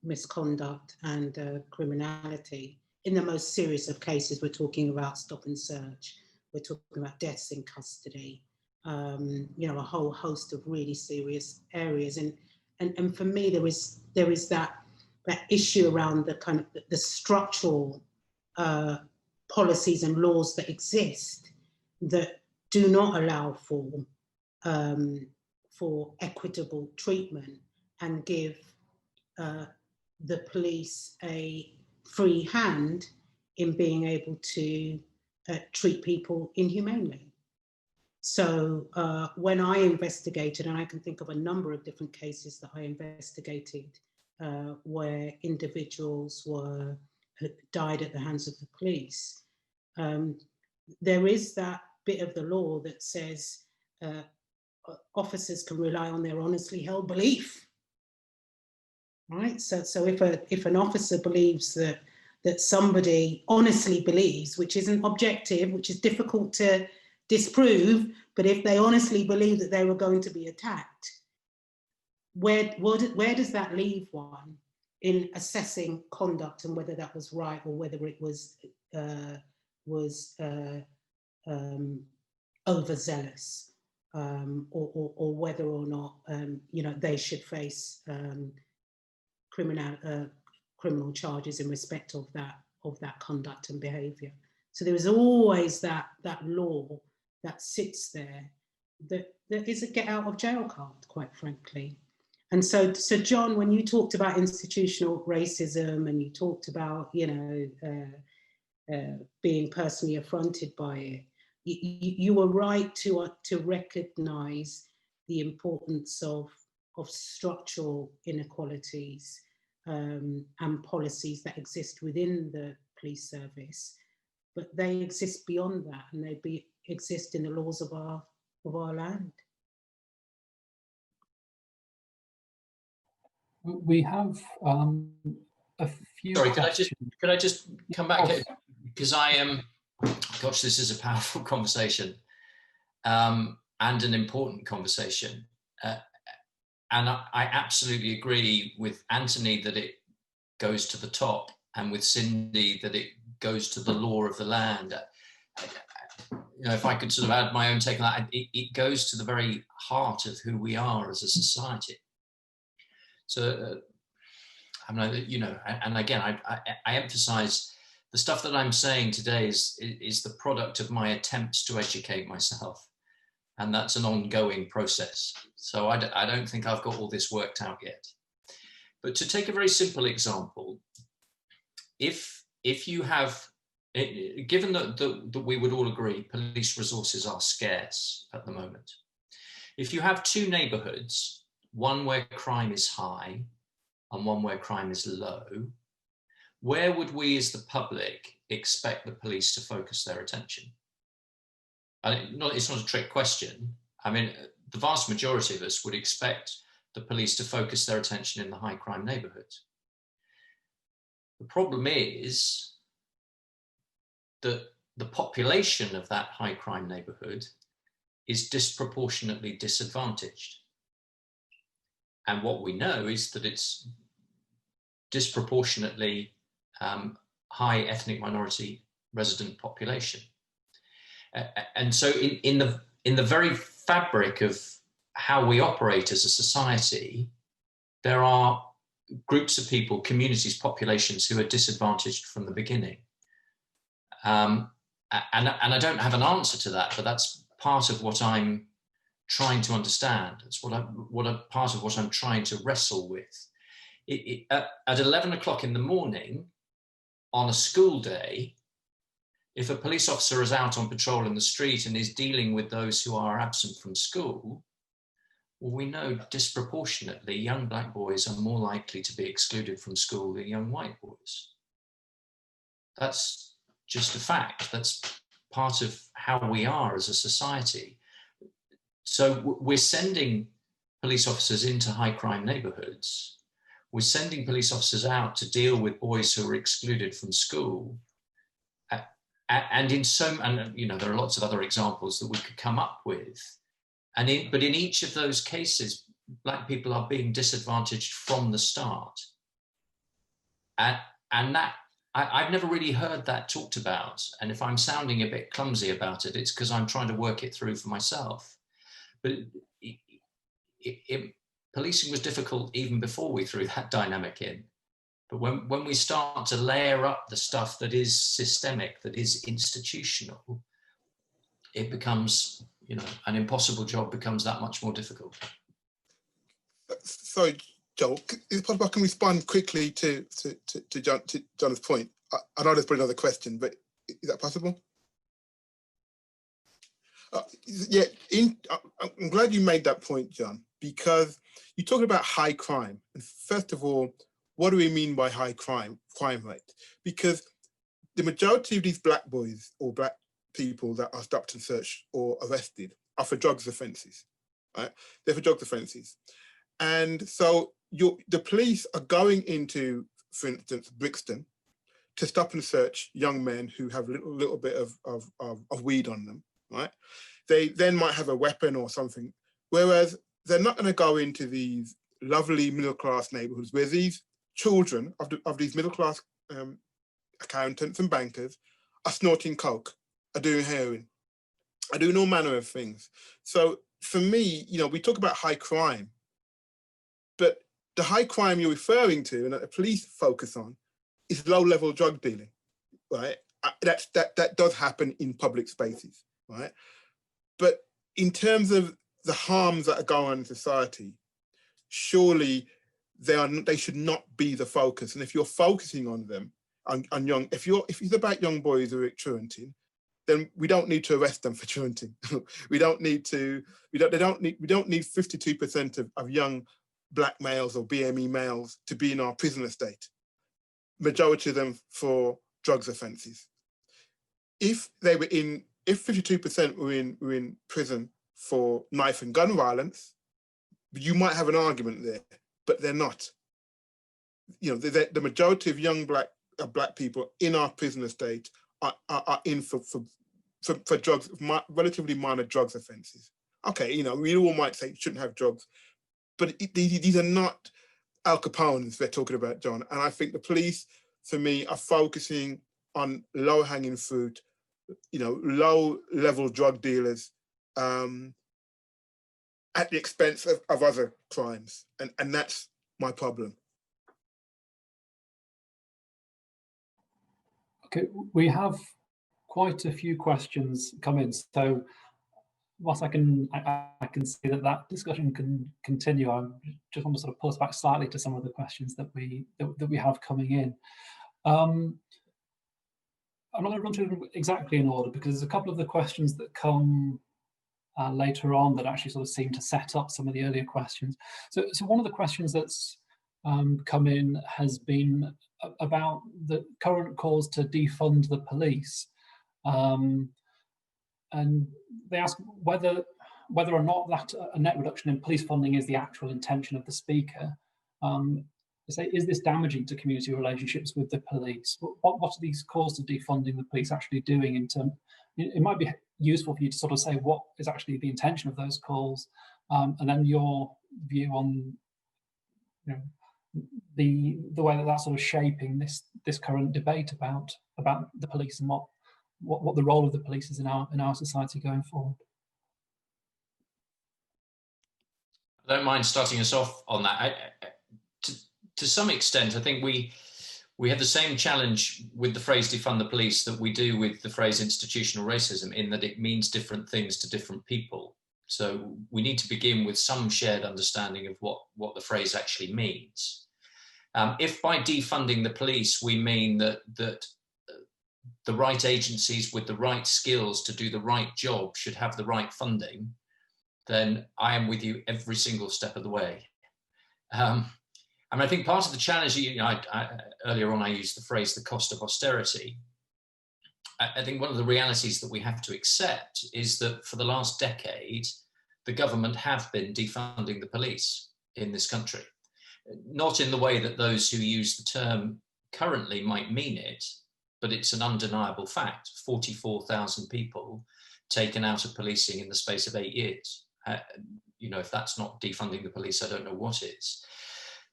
misconduct and criminality. In the most serious of cases, we're talking about stop and search, we're talking about deaths in custody, you know, a whole host of really serious areas. And for me, there is that issue around the kind of the structural policies and laws that exist that do not allow for equitable treatment and give the police a free hand in being able to treat people inhumanely. So when I investigated, and I can think of a number of different cases that I investigated where individuals died at the hands of the police, there is that bit of the law that says officers can rely on their honestly held belief, right? So if an officer believes that somebody honestly believes, which isn't objective, which is difficult to disprove, but if they honestly believe that they were going to be attacked, where does that leave one in assessing conduct and whether that was right or whether it was overzealous, or whether or not you know, they should face criminal charges in respect of that conduct and behaviour. So there is always that law that sits there that is a get out of jail card, quite frankly. And so John, when you talked about institutional racism and you talked about, you know, being personally affronted by it, you were right to recognise the importance of structural inequalities and policies that exist within the police service, but they exist beyond that, and they exist in the laws of our land. We have a few. Sorry, could I just come back, because I am, gosh, this is a powerful conversation and an important conversation. And I absolutely agree with Anthony that it goes to the top, and with Cindy that it goes to the law of the land. You know, if I could sort of add my own take on that, it goes to the very heart of who we are as a society. So, I mean, you know, and again, I emphasize the stuff that I'm saying today is the product of my attempts to educate myself. And that's an ongoing process. So I don't think I've got all this worked out yet. But to take a very simple example, if you have, given that we would all agree police resources are scarce at the moment, if you have 2 neighbourhoods, one where crime is high and one where crime is low, where would we as the public expect the police to focus their attention? It's not a trick question. I mean, the vast majority of us would expect the police to focus their attention in the high crime neighbourhoods. The problem is that the population of that high crime neighbourhood is disproportionately disadvantaged. And what we know is that it's disproportionately high ethnic minority resident population. And so in the very fabric of how we operate as a society, there are groups of people, communities, populations who are disadvantaged from the beginning. and I don't have an answer to that, but that's part of what I'm trying to understand. It's part of what I'm trying to wrestle with. At 11 o'clock in the morning on a school day, if a police officer is out on patrol in the street and is dealing with those who are absent from school, well, we know disproportionately young black boys are more likely to be excluded from school than young white boys. That's just a fact. That's part of how we are as a society. So we're sending police officers into high crime neighborhoods. We're sending police officers out to deal with boys who are excluded from school. And there are lots of other examples that we could come up with. But in each of those cases, black people are being disadvantaged from the start. And that, I've never really heard that talked about. And if I'm sounding a bit clumsy about it, it's because I'm trying to work it through for myself. But policing was difficult even before we threw that dynamic in. But when we start to layer up the stuff that is systemic, that is institutional, it becomes, an impossible job becomes that much more difficult. Sorry, Joel, is it possible I can respond quickly to John's point? I know there's probably another question, but is that possible? I'm glad you made that point, John, because you talk about high crime. And first of all, what do we mean by high crime rate? Because the majority of these black boys or black people that are stopped and searched or arrested are for drugs offences, right? They're for drugs offences. And so the police are going into, for instance, Brixton to stop and search young men who have a little bit of weed on them, right? They then might have a weapon or something, whereas they're not going to go into these lovely middle-class neighbourhoods where these children of these middle-class accountants and bankers are snorting coke, are doing heroin, are doing all manner of things. So for me, we talk about high crime, but the high crime you're referring to and that the police focus on is low-level drug dealing, right? That does happen in public spaces, right? But in terms of the harms that are going on in society, surely they should not be the focus. And if you're focusing on them, on young, if it's about young boys who are truanting, then we don't need to arrest them for truanting. we don't need 52% of young black males or BME males to be in our prison estate. Majority of them for drugs offences. If 52% were in prison for knife and gun violence, you might have an argument there, but they're not. The majority of young black people in our prison estate are in for drugs, relatively minor drugs offences. Okay, we all might say you shouldn't have drugs, but these are not Al Capones they're talking about, John. And I think the police, for me, are focusing on low-hanging fruit, low-level drug dealers at the expense of other crimes. And that's my problem. Okay, we have quite a few questions come in. So whilst I can see that discussion can continue, I just want to sort of pull us back slightly to some of the questions that we have coming in. I'm not going to run through them exactly in order because there's a couple of the questions that come later on that actually sort of seem to set up some of the earlier questions. So one of the questions that's come in has been about the current calls to defund the police. And they ask whether or not that a net reduction in police funding is the actual intention of the speaker. They say, is this damaging to community relationships with the police? What are these calls to defunding the police actually doing in terms? It might be useful for you to sort of say what is actually the intention of those calls, and then your view on the way that that's sort of shaping this current debate about the police and what the role of the police is in our society going forward. I don't mind starting us off on that. To some extent, I think We have the same challenge with the phrase defund the police that we do with the phrase institutional racism, in that it means different things to different people. So we need to begin with some shared understanding of what the phrase actually means. If by defunding the police we mean that the right agencies with the right skills to do the right job should have the right funding, then I am with you every single step of the way. And I think part of the challenge, earlier on I used the phrase the cost of austerity. I think one of the realities that we have to accept is that for the last decade, the government have been defunding the police in this country. Not in the way that those who use the term currently might mean it, but it's an undeniable fact. 44,000 people taken out of policing in the space of 8 years. If that's not defunding the police, I don't know what is.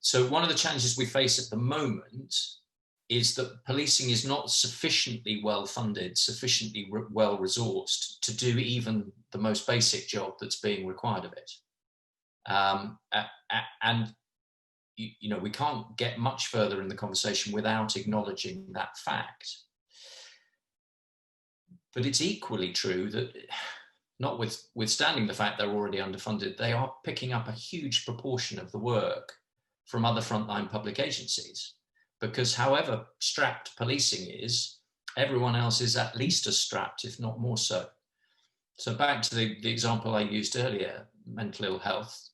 So one of the challenges we face at the moment is that policing is not sufficiently well funded, sufficiently well resourced to do even the most basic job that's being required of it. We can't get much further in the conversation without acknowledging that fact. But it's equally true that, notwithstanding the fact they're already underfunded, they are picking up a huge proportion of the work from other frontline public agencies. Because however strapped policing is, everyone else is at least as strapped, if not more so. So back to the example I used earlier, mental ill health,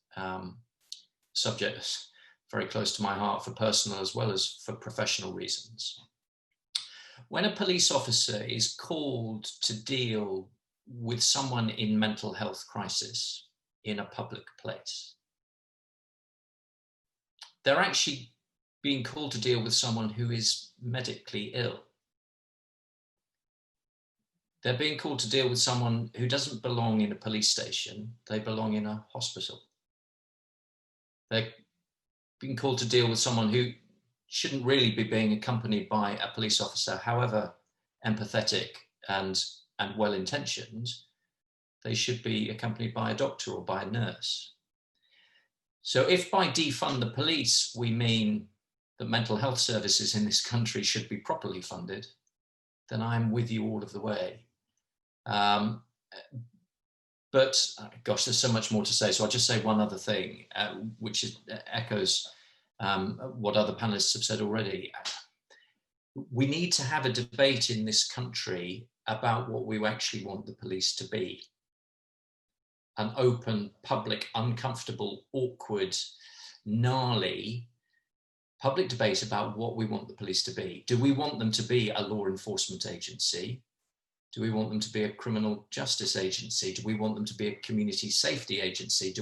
subject very close to my heart for personal as well as for professional reasons. When a police officer is called to deal with someone in mental health crisis in a public place, they're actually being called to deal with someone who is medically ill. They're being called to deal with someone who doesn't belong in a police station, they belong in a hospital. They're being called to deal with someone who shouldn't really be being accompanied by a police officer, however empathetic and well-intentioned. They should be accompanied by a doctor or by a nurse. So if by defund the police we mean that mental health services in this country should be properly funded, then I'm with you all of the way. But gosh, there's so much more to say. So I'll just say one other thing, which echoes what other panelists have said already. We need to have a debate in this country about what we actually want the police to be. An open, public, uncomfortable, awkward, gnarly public debate about what we want the police to be. Do we want them to be a law enforcement agency? Do we want them to be a criminal justice agency? Do we want them to be a community safety agency?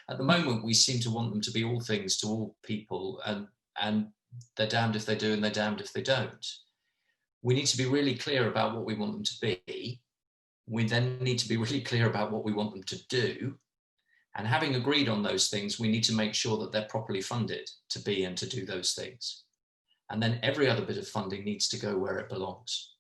At the moment, we seem to want them to be all things to all people, and they're damned if they do and they're damned if they don't. We need to be really clear about what we want them to be. We then need to be really clear about what we want them to do. And having agreed on those things, we need to make sure that they're properly funded to be and to do those things. And then every other bit of funding needs to go where it belongs,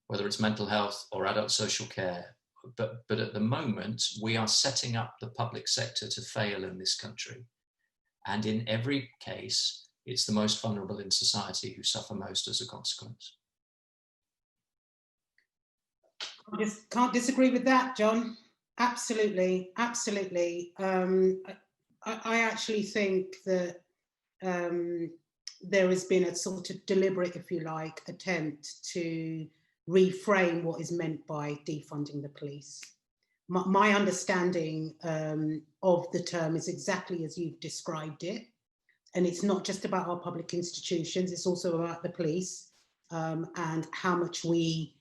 whether it's mental health or adult social care. But at the moment, we are setting up the public sector to fail in this country. And in every case, it's the most vulnerable in society who suffer most as a consequence. I just can't disagree with that, John. Absolutely, absolutely. I actually think that there has been a sort of deliberate, if you like, attempt to reframe what is meant by defunding the police. My understanding of the term is exactly as you've described it. And it's not just about our public institutions, it's also about the police and how much we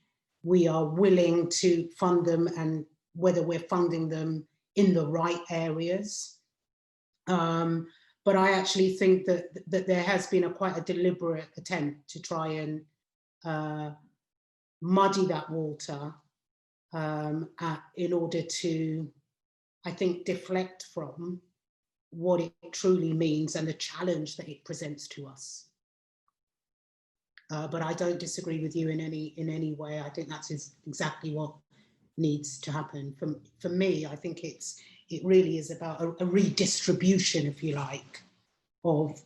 are willing to fund them and whether we're funding them in the right areas. But I actually think that there has been quite a deliberate attempt to try and muddy that water in order to, I think, deflect from what it truly means and the challenge that it presents to us. But I don't disagree with you in any way. I think that's exactly what needs to happen. For me, I think it really is about a redistribution, if you like, of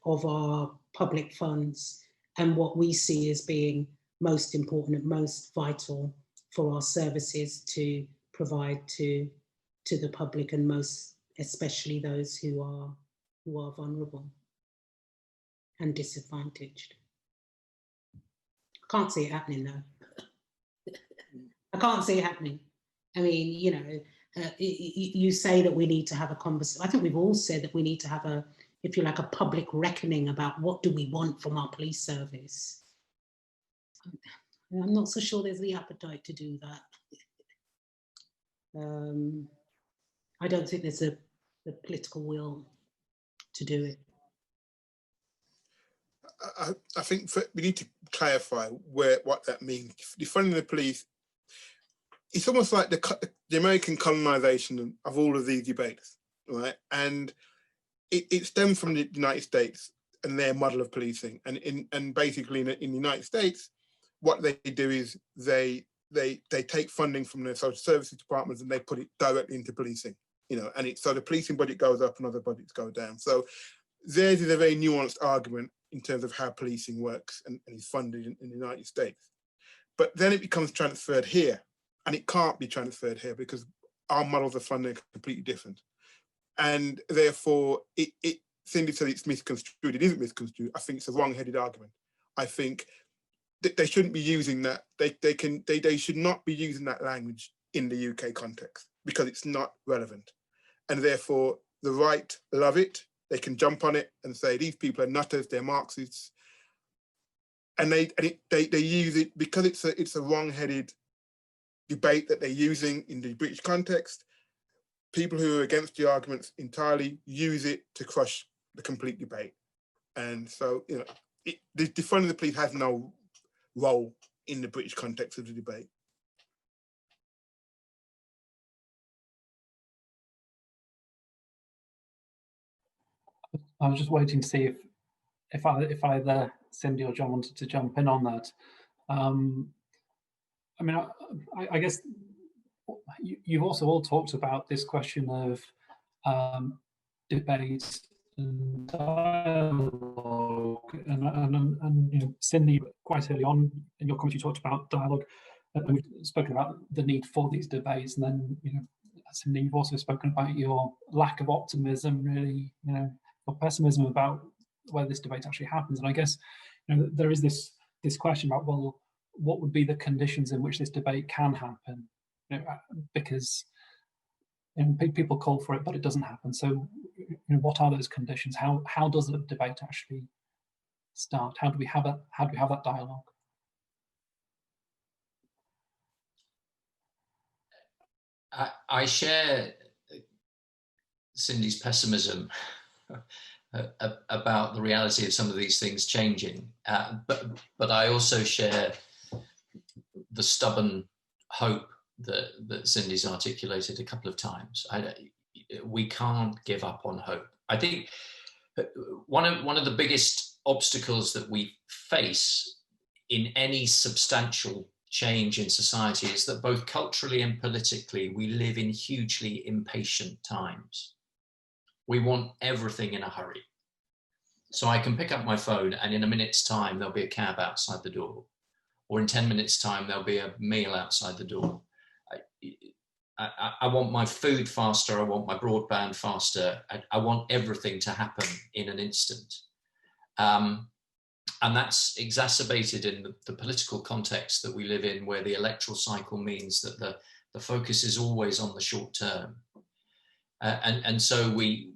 our public funds and what we see as being most important and most vital for our services to provide to the public, and most especially those who are vulnerable and disadvantaged. I can't see it happening though. I can't see it happening. I mean, you know, you say that we need to have a conversation. I think we've all said that we need to have a, if you like, a public reckoning about what do we want from our police service. I'm not so sure there's the appetite to do that. I don't think there's the political will to do it. I think we need to clarify what that means. Defunding the police, it's almost like the American colonization of all of these debates, right? And it stems from the United States and their model of policing. And basically in the United States, what they do is they take funding from the social services departments and they put it directly into policing, you know, and so the policing budget goes up and other budgets go down. So theirs is a very nuanced argument in terms of how policing works and is funded in the United States. But then it becomes transferred here, and it can't be transferred here because our models of funding are completely different. And therefore, Cindy said it's misconstrued. It isn't misconstrued. I think it's a wrong-headed argument. I think that they shouldn't be using that. They should not be using that language in the UK context because it's not relevant. And therefore, the right love it. They can jump on it and say these people are nutters, they're Marxists, and they use it because it's a wrong-headed debate that they're using in the British context. People who are against the arguments entirely use it to crush the complete debate, and so you know, the defunding the police has no role in the British context of the debate. I was just waiting to see if either Cindy or John wanted to jump in on that. I mean, I guess you've also all talked about this question of debate and dialogue, and you know, Cindy, quite early on in your comment, you talked about dialogue, and we've spoken about the need for these debates, and then you know, Cindy, you've also spoken about your lack of optimism, really, you know, or pessimism about whether this debate actually happens. And I guess you know, there is this question about, well, what would be the conditions in which this debate can happen? You know, because you know, people call for it, but it doesn't happen. So, you know, what are those conditions? How does the debate actually start? How do we have that dialogue? I share Cindy's pessimism about the reality of some of these things changing, but I also share the stubborn hope that Cindy's articulated a couple of times. We can't give up on hope. I think one of the biggest obstacles that we face in any substantial change in society is that both culturally and politically, we live in hugely impatient times. We want everything in a hurry. So I can pick up my phone and in a minute's time, there'll be a cab outside the door. Or in 10 minutes time, there'll be a meal outside the door. I want my food faster. I want my broadband faster. I want everything to happen in an instant. And that's exacerbated in the political context that we live in, where the electoral cycle means that the focus is always on the short term. And so we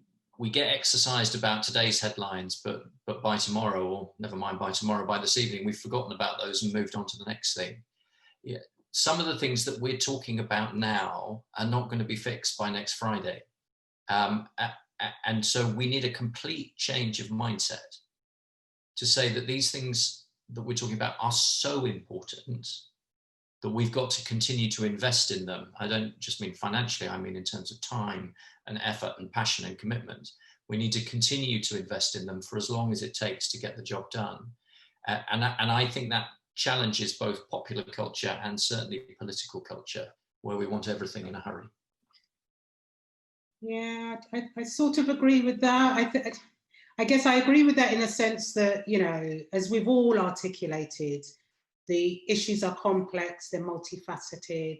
get exercised about today's headlines, but by tomorrow, or never mind by tomorrow, by this evening, we've forgotten about those and moved on to the next thing. Yeah. Some of the things that we're talking about now are not going to be fixed by next Friday. And so we need a complete change of mindset to say that these things that we're talking about are so important that we've got to continue to invest in them. I don't just mean financially, I mean in terms of time and effort and passion and commitment. We need to continue to invest in them for as long as it takes to get the job done. And I think that challenges both popular culture and certainly political culture, where we want everything in a hurry. Yeah, I sort of agree with that. I guess I agree with that in the sense that, you know, as we've all articulated, the issues are complex, they're multifaceted,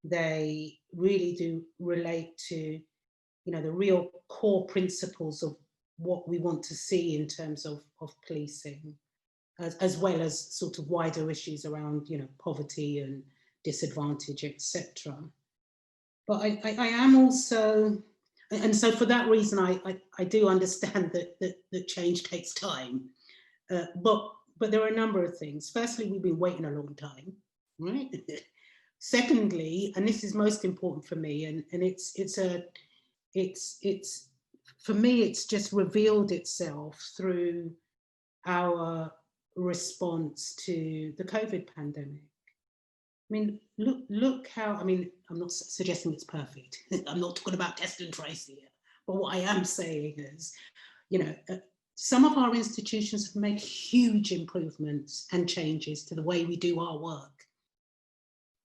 they really do relate to, you know, the real core principles of what we want to see in terms of policing, as well as sort of wider issues around, you know, poverty and disadvantage, etc. But I am also, and so for that reason, I do understand that change takes time. But there are a number of things. Firstly, we've been waiting a long time, right? Secondly, and this is most important for me, and it's for me, it's just revealed itself through our response to the COVID pandemic. I mean, look how, I mean, I'm not suggesting it's perfect. I'm not talking about test and trace here. But what I am saying is, you know, some of our institutions have made huge improvements and changes to the way we do our work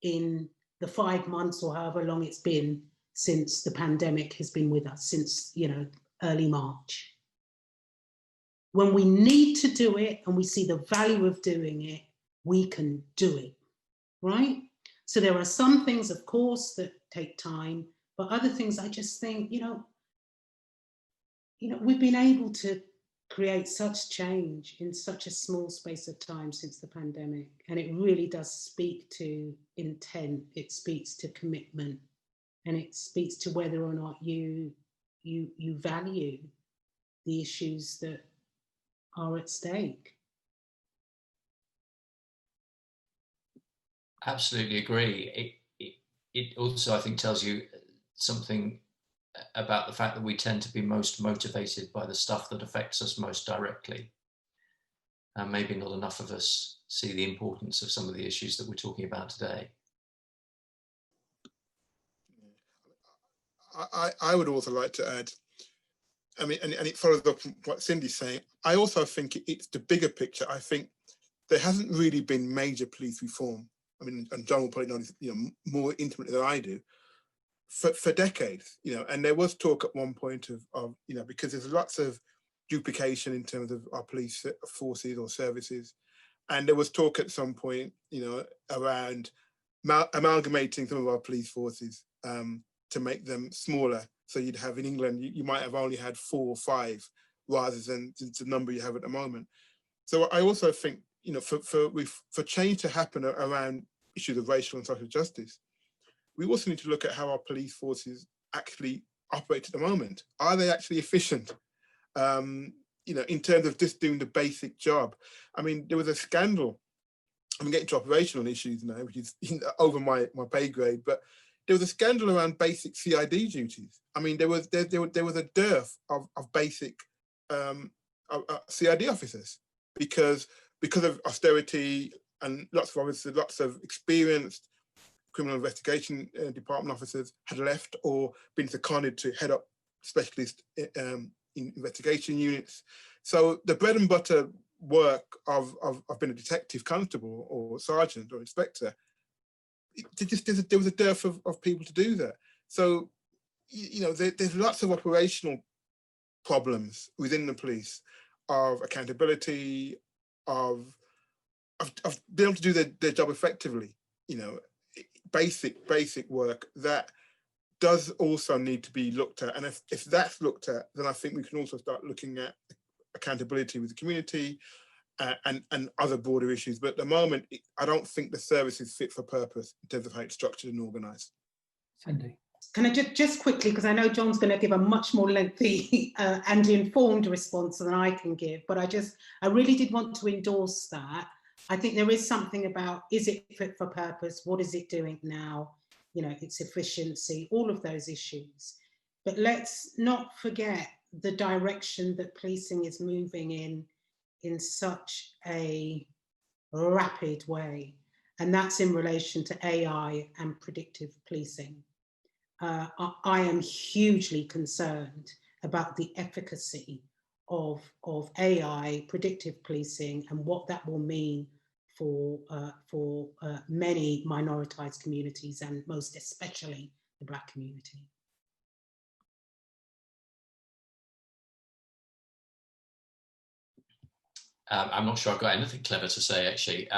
in the 5 months or however long it's been since the pandemic has been with us, since, you know, early March. When we need to do it and we see the value of doing it, we can do it, right? So there are some things, of course, that take time, but other things I just think, you know, we've been able to create such change in such a small space of time since the pandemic. And it really does speak to intent, it speaks to commitment, and it speaks to whether or not you value the issues that are at stake. Absolutely agree. It also, I think, tells you something about the fact that we tend to be most motivated by the stuff that affects us most directly. And maybe not enough of us see the importance of some of the issues that we're talking about today. I would also like to add, I mean, and it follows up from what Cindy's saying. I also think it's the bigger picture. I think there hasn't really been major police reform. I mean, and John will probably know this, you know, more intimately than I do, for decades, you know. And there was talk at one point of you know, because there's lots of duplication in terms of our police forces or services, and there was talk at some point, you know, around amalgamating some of our police forces to make them smaller. So you'd have in England, you might have only had 4 or 5 rather than the number you have at the moment. So I also think, you know, for change to happen around issues of racial and social justice, we also need to look at how our police forces actually operate at the moment. Are they actually efficient? You know, in terms of just doing the basic job. I mean, there was a scandal. I'm getting to operational issues now, which is over my pay grade, but there was a scandal around basic CID duties. I mean, there was a dearth of basic CID officers because of austerity, and lots of officers, lots of experienced criminal investigation department officers had left or been seconded to head up specialist investigation units. So the bread and butter work of being a detective, constable or sergeant or inspector, there was a dearth of people to do that. So, you know, there's lots of operational problems within the police, of accountability, of being able to do their job effectively, you know, basic work that does also need to be looked at. And if that's looked at, then I think we can also start looking at accountability with the community and other broader issues. But at the moment, I don't think the service is fit for purpose in terms of how it's structured and organised. Cindy. Can I just quickly, because I know John's going to give a much more lengthy and informed response than I can give, but I really did want to endorse that. I think there is something about, is it fit for purpose? What is it doing now? You know, its efficiency, all of those issues. But let's not forget the direction that policing is moving in such a rapid way. And that's in relation to AI and predictive policing. I am hugely concerned about the efficacy of AI, predictive policing, and what that will mean for many minoritized communities, and most especially the Black community. I'm not sure I've got anything clever to say, actually.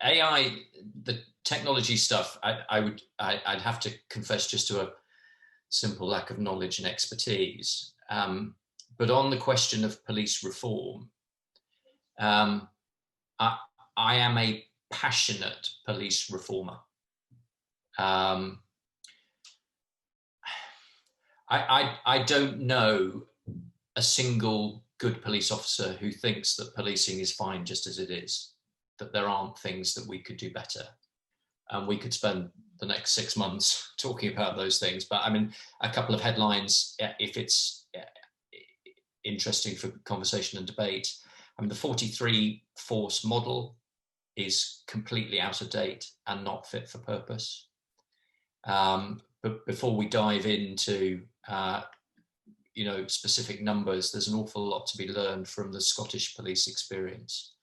AI, the technology stuff, I'd have to confess just to a simple lack of knowledge and expertise. But on the question of police reform, I am a passionate police reformer. I don't know a single good police officer who thinks that policing is fine just as it is, that there aren't things that we could do better. And we could spend the next 6 months talking about those things. But I mean, a couple of headlines, if it's interesting for conversation and debate. I mean, the 43 force model is completely out of date and not fit for purpose. But before we dive into specific numbers, there's an awful lot to be learned from the Scottish police experience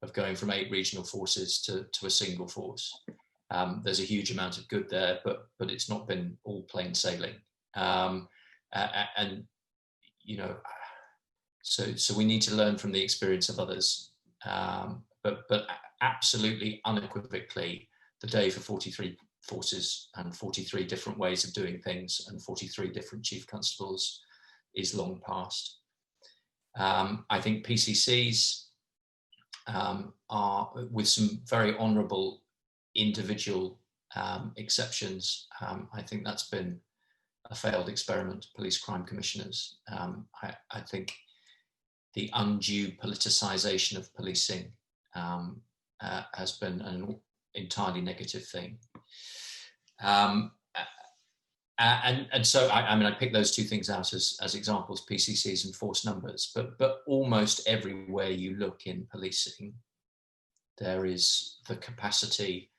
of going from 8 regional forces to a single force. There's a huge amount of good there, but it's not been all plain sailing. So we need to learn from the experience of others. But absolutely unequivocally, the day for 43 forces and 43 different ways of doing things and 43 different chief constables is long past. I think PCCs are, with some very honourable individual exceptions, I think that's been a failed experiment, police crime commissioners. I think the undue politicisation of policing has been an entirely negative thing. And so I pick those two things out as examples, PCCs and force numbers, but almost everywhere you look in policing, there is the capacity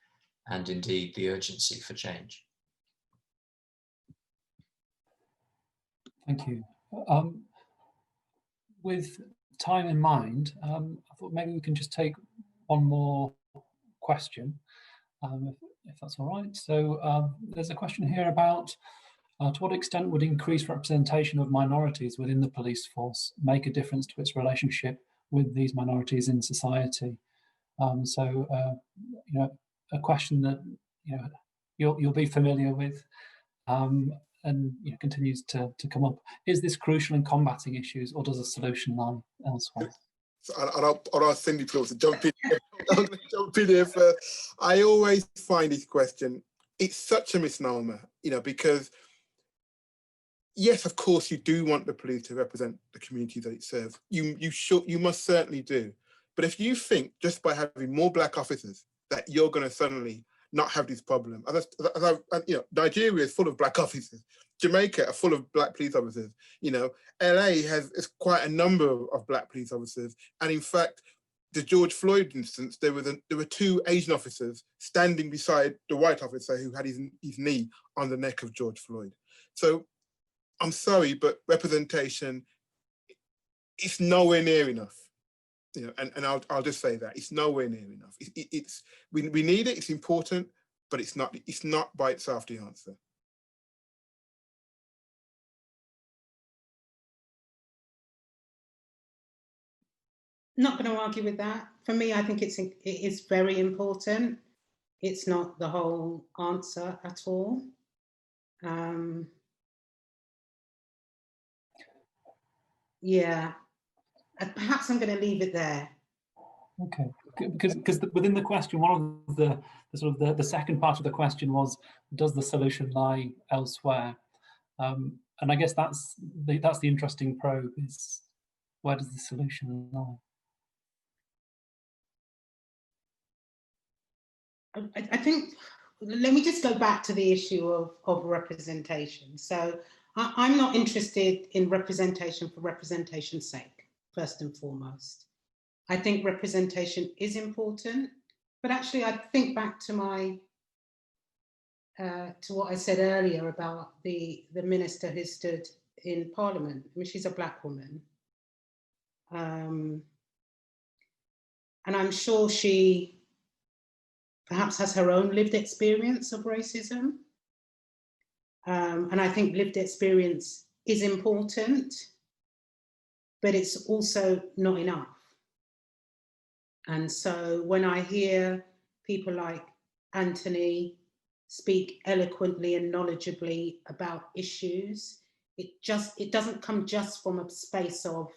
and indeed the urgency for change. Thank you. With time in mind, I thought maybe we can just take one more question, if that's all right. So there's a question here about to what extent would increased representation of minorities within the police force make a difference to its relationship with these minorities in society? A question that you'll be familiar with, and continues to come up. Is this crucial in combating issues, or does a solution lie elsewhere? I'll ask Cindy to jump in. I'm going to jump in here first. I always find this question, it's such a misnomer, because yes, of course, you do want the police to represent the community that it serves. You must certainly do. But if you think just by having more black officers that you're going to suddenly not have this problem, Nigeria is full of black officers. Jamaica are full of black police officers. LA has quite a number of black police officers. And in fact, the George Floyd instance, there were 2 Asian officers standing beside the white officer who had his knee on the neck of George Floyd. So I'm sorry, but representation is nowhere near enough. And I'll just say that it's nowhere near enough. We need it. It's important, but it's not by itself the answer. Not going to argue with that. For me, I think it is very important. It's not the whole answer at all. Yeah, perhaps I'm going to leave it there. Okay, because within the question, one of the second part of the question was, does the solution lie elsewhere? And I guess that's the interesting probe, is where does the solution lie? I think, let me just go back to the issue of representation. So I'm not interested in representation for representation's sake, first and foremost. I think representation is important, but actually I think back to to what I said earlier about the minister who stood in Parliament. I mean, she's a black woman. And I'm sure she perhaps has her own lived experience of racism. And I think lived experience is important, but it's also not enough. And so when I hear people like Anthony speak eloquently and knowledgeably about issues, it doesn't come just from a space of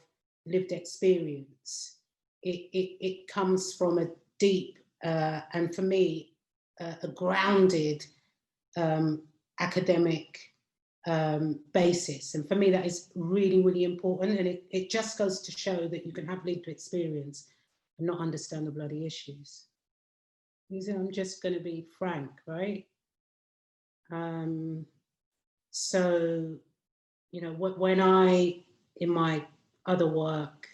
lived experience. It comes from a deep and, for me, a grounded academic basis. And for me, that is really, really important. And it just goes to show that you can have lived experience and not understand the bloody issues. I'm just going to be frank, right? So, you know, when I, in my other work,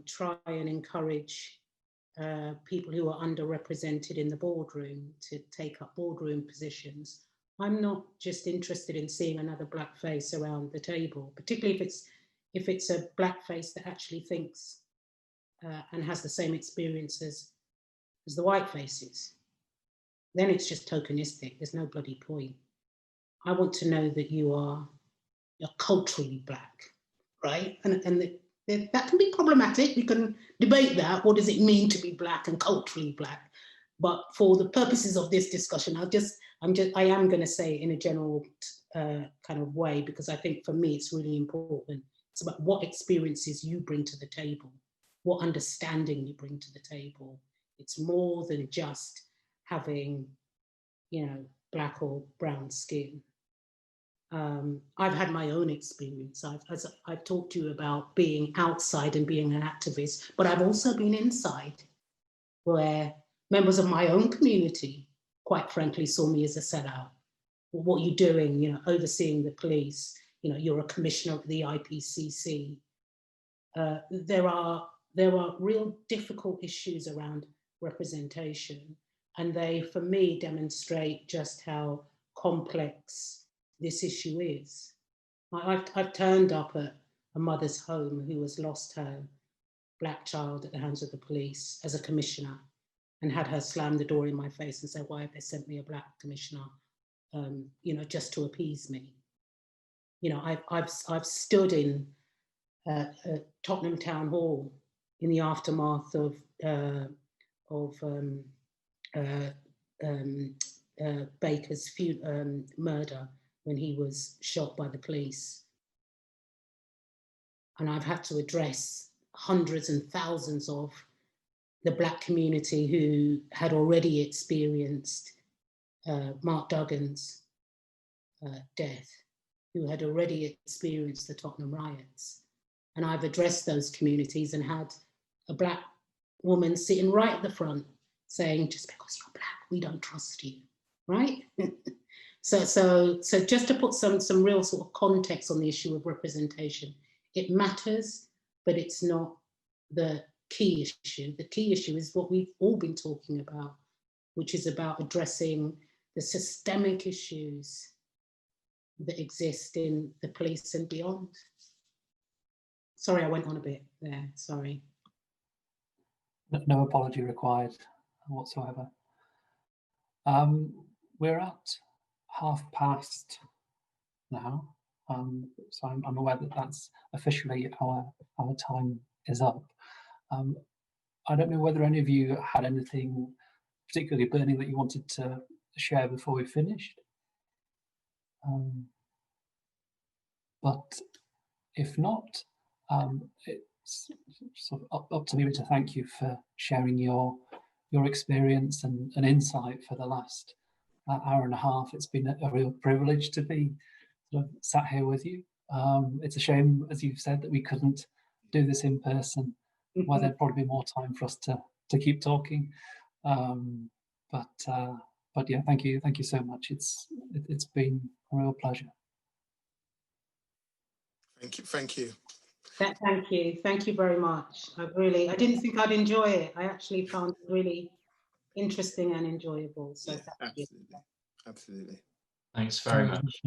try and encourage people who are underrepresented in the boardroom to take up boardroom positions, I'm not just interested in seeing another black face around the table, particularly if it's a black face that actually thinks and has the same experience as the white faces. Then it's just tokenistic. There's no bloody point. I want to know that you're culturally black, right? And that can be problematic. We can debate that. What does it mean to be black and culturally black? But for the purposes of this discussion, I am going to say it in a general kind of way, because I think for me it's really important. It's about what experiences you bring to the table, what understanding you bring to the table. It's more than just having, you know, black or brown skin. I've had my own experience. I've talked to you about being outside and being an activist, but I've also been inside, where members of my own community, quite frankly, saw me as a sellout. Well, what are you doing? You know, overseeing the police. You know, you're a commissioner of the IPCC. There are real difficult issues around representation, and they, for me, demonstrate just how complex this issue is. I've turned up at a mother's home who has lost her black child at the hands of the police as a commissioner, and had her slam the door in my face and say, why have they sent me a black commissioner, you know, just to appease me? You know, I've stood in Tottenham Town Hall in the aftermath of Baker's murder, when he was shot by the police. And I've had to address hundreds and thousands of the black community who had already experienced Mark Duggan's death, who had already experienced the Tottenham riots. And I've addressed those communities and had a black woman sitting right at the front saying, just because you're black, we don't trust you, right? So just to put some real sort of context on the issue of representation, it matters, but it's not the key issue. The key issue is what we've all been talking about, which is about addressing the systemic issues that exist in the police and beyond. Sorry, I went on a bit there, sorry. No apology required whatsoever. We're at past now, so I'm aware that that's officially our time is up. I don't know whether any of you had anything particularly burning that you wanted to share before we finished, but if not, it's sort of up to me to thank you for sharing your experience and insight for the last hour and a half. It's been a real privilege to be sort of sat here with you. It's a shame, as you've said, that we couldn't do this in person, where there'd probably be more time for us to keep talking. But yeah, thank you so much. It's been a real pleasure. Thank you. Thank you very much. I didn't think I'd enjoy it. I actually found it really interesting and enjoyable. So yeah, thank you. Absolutely. Thanks very much.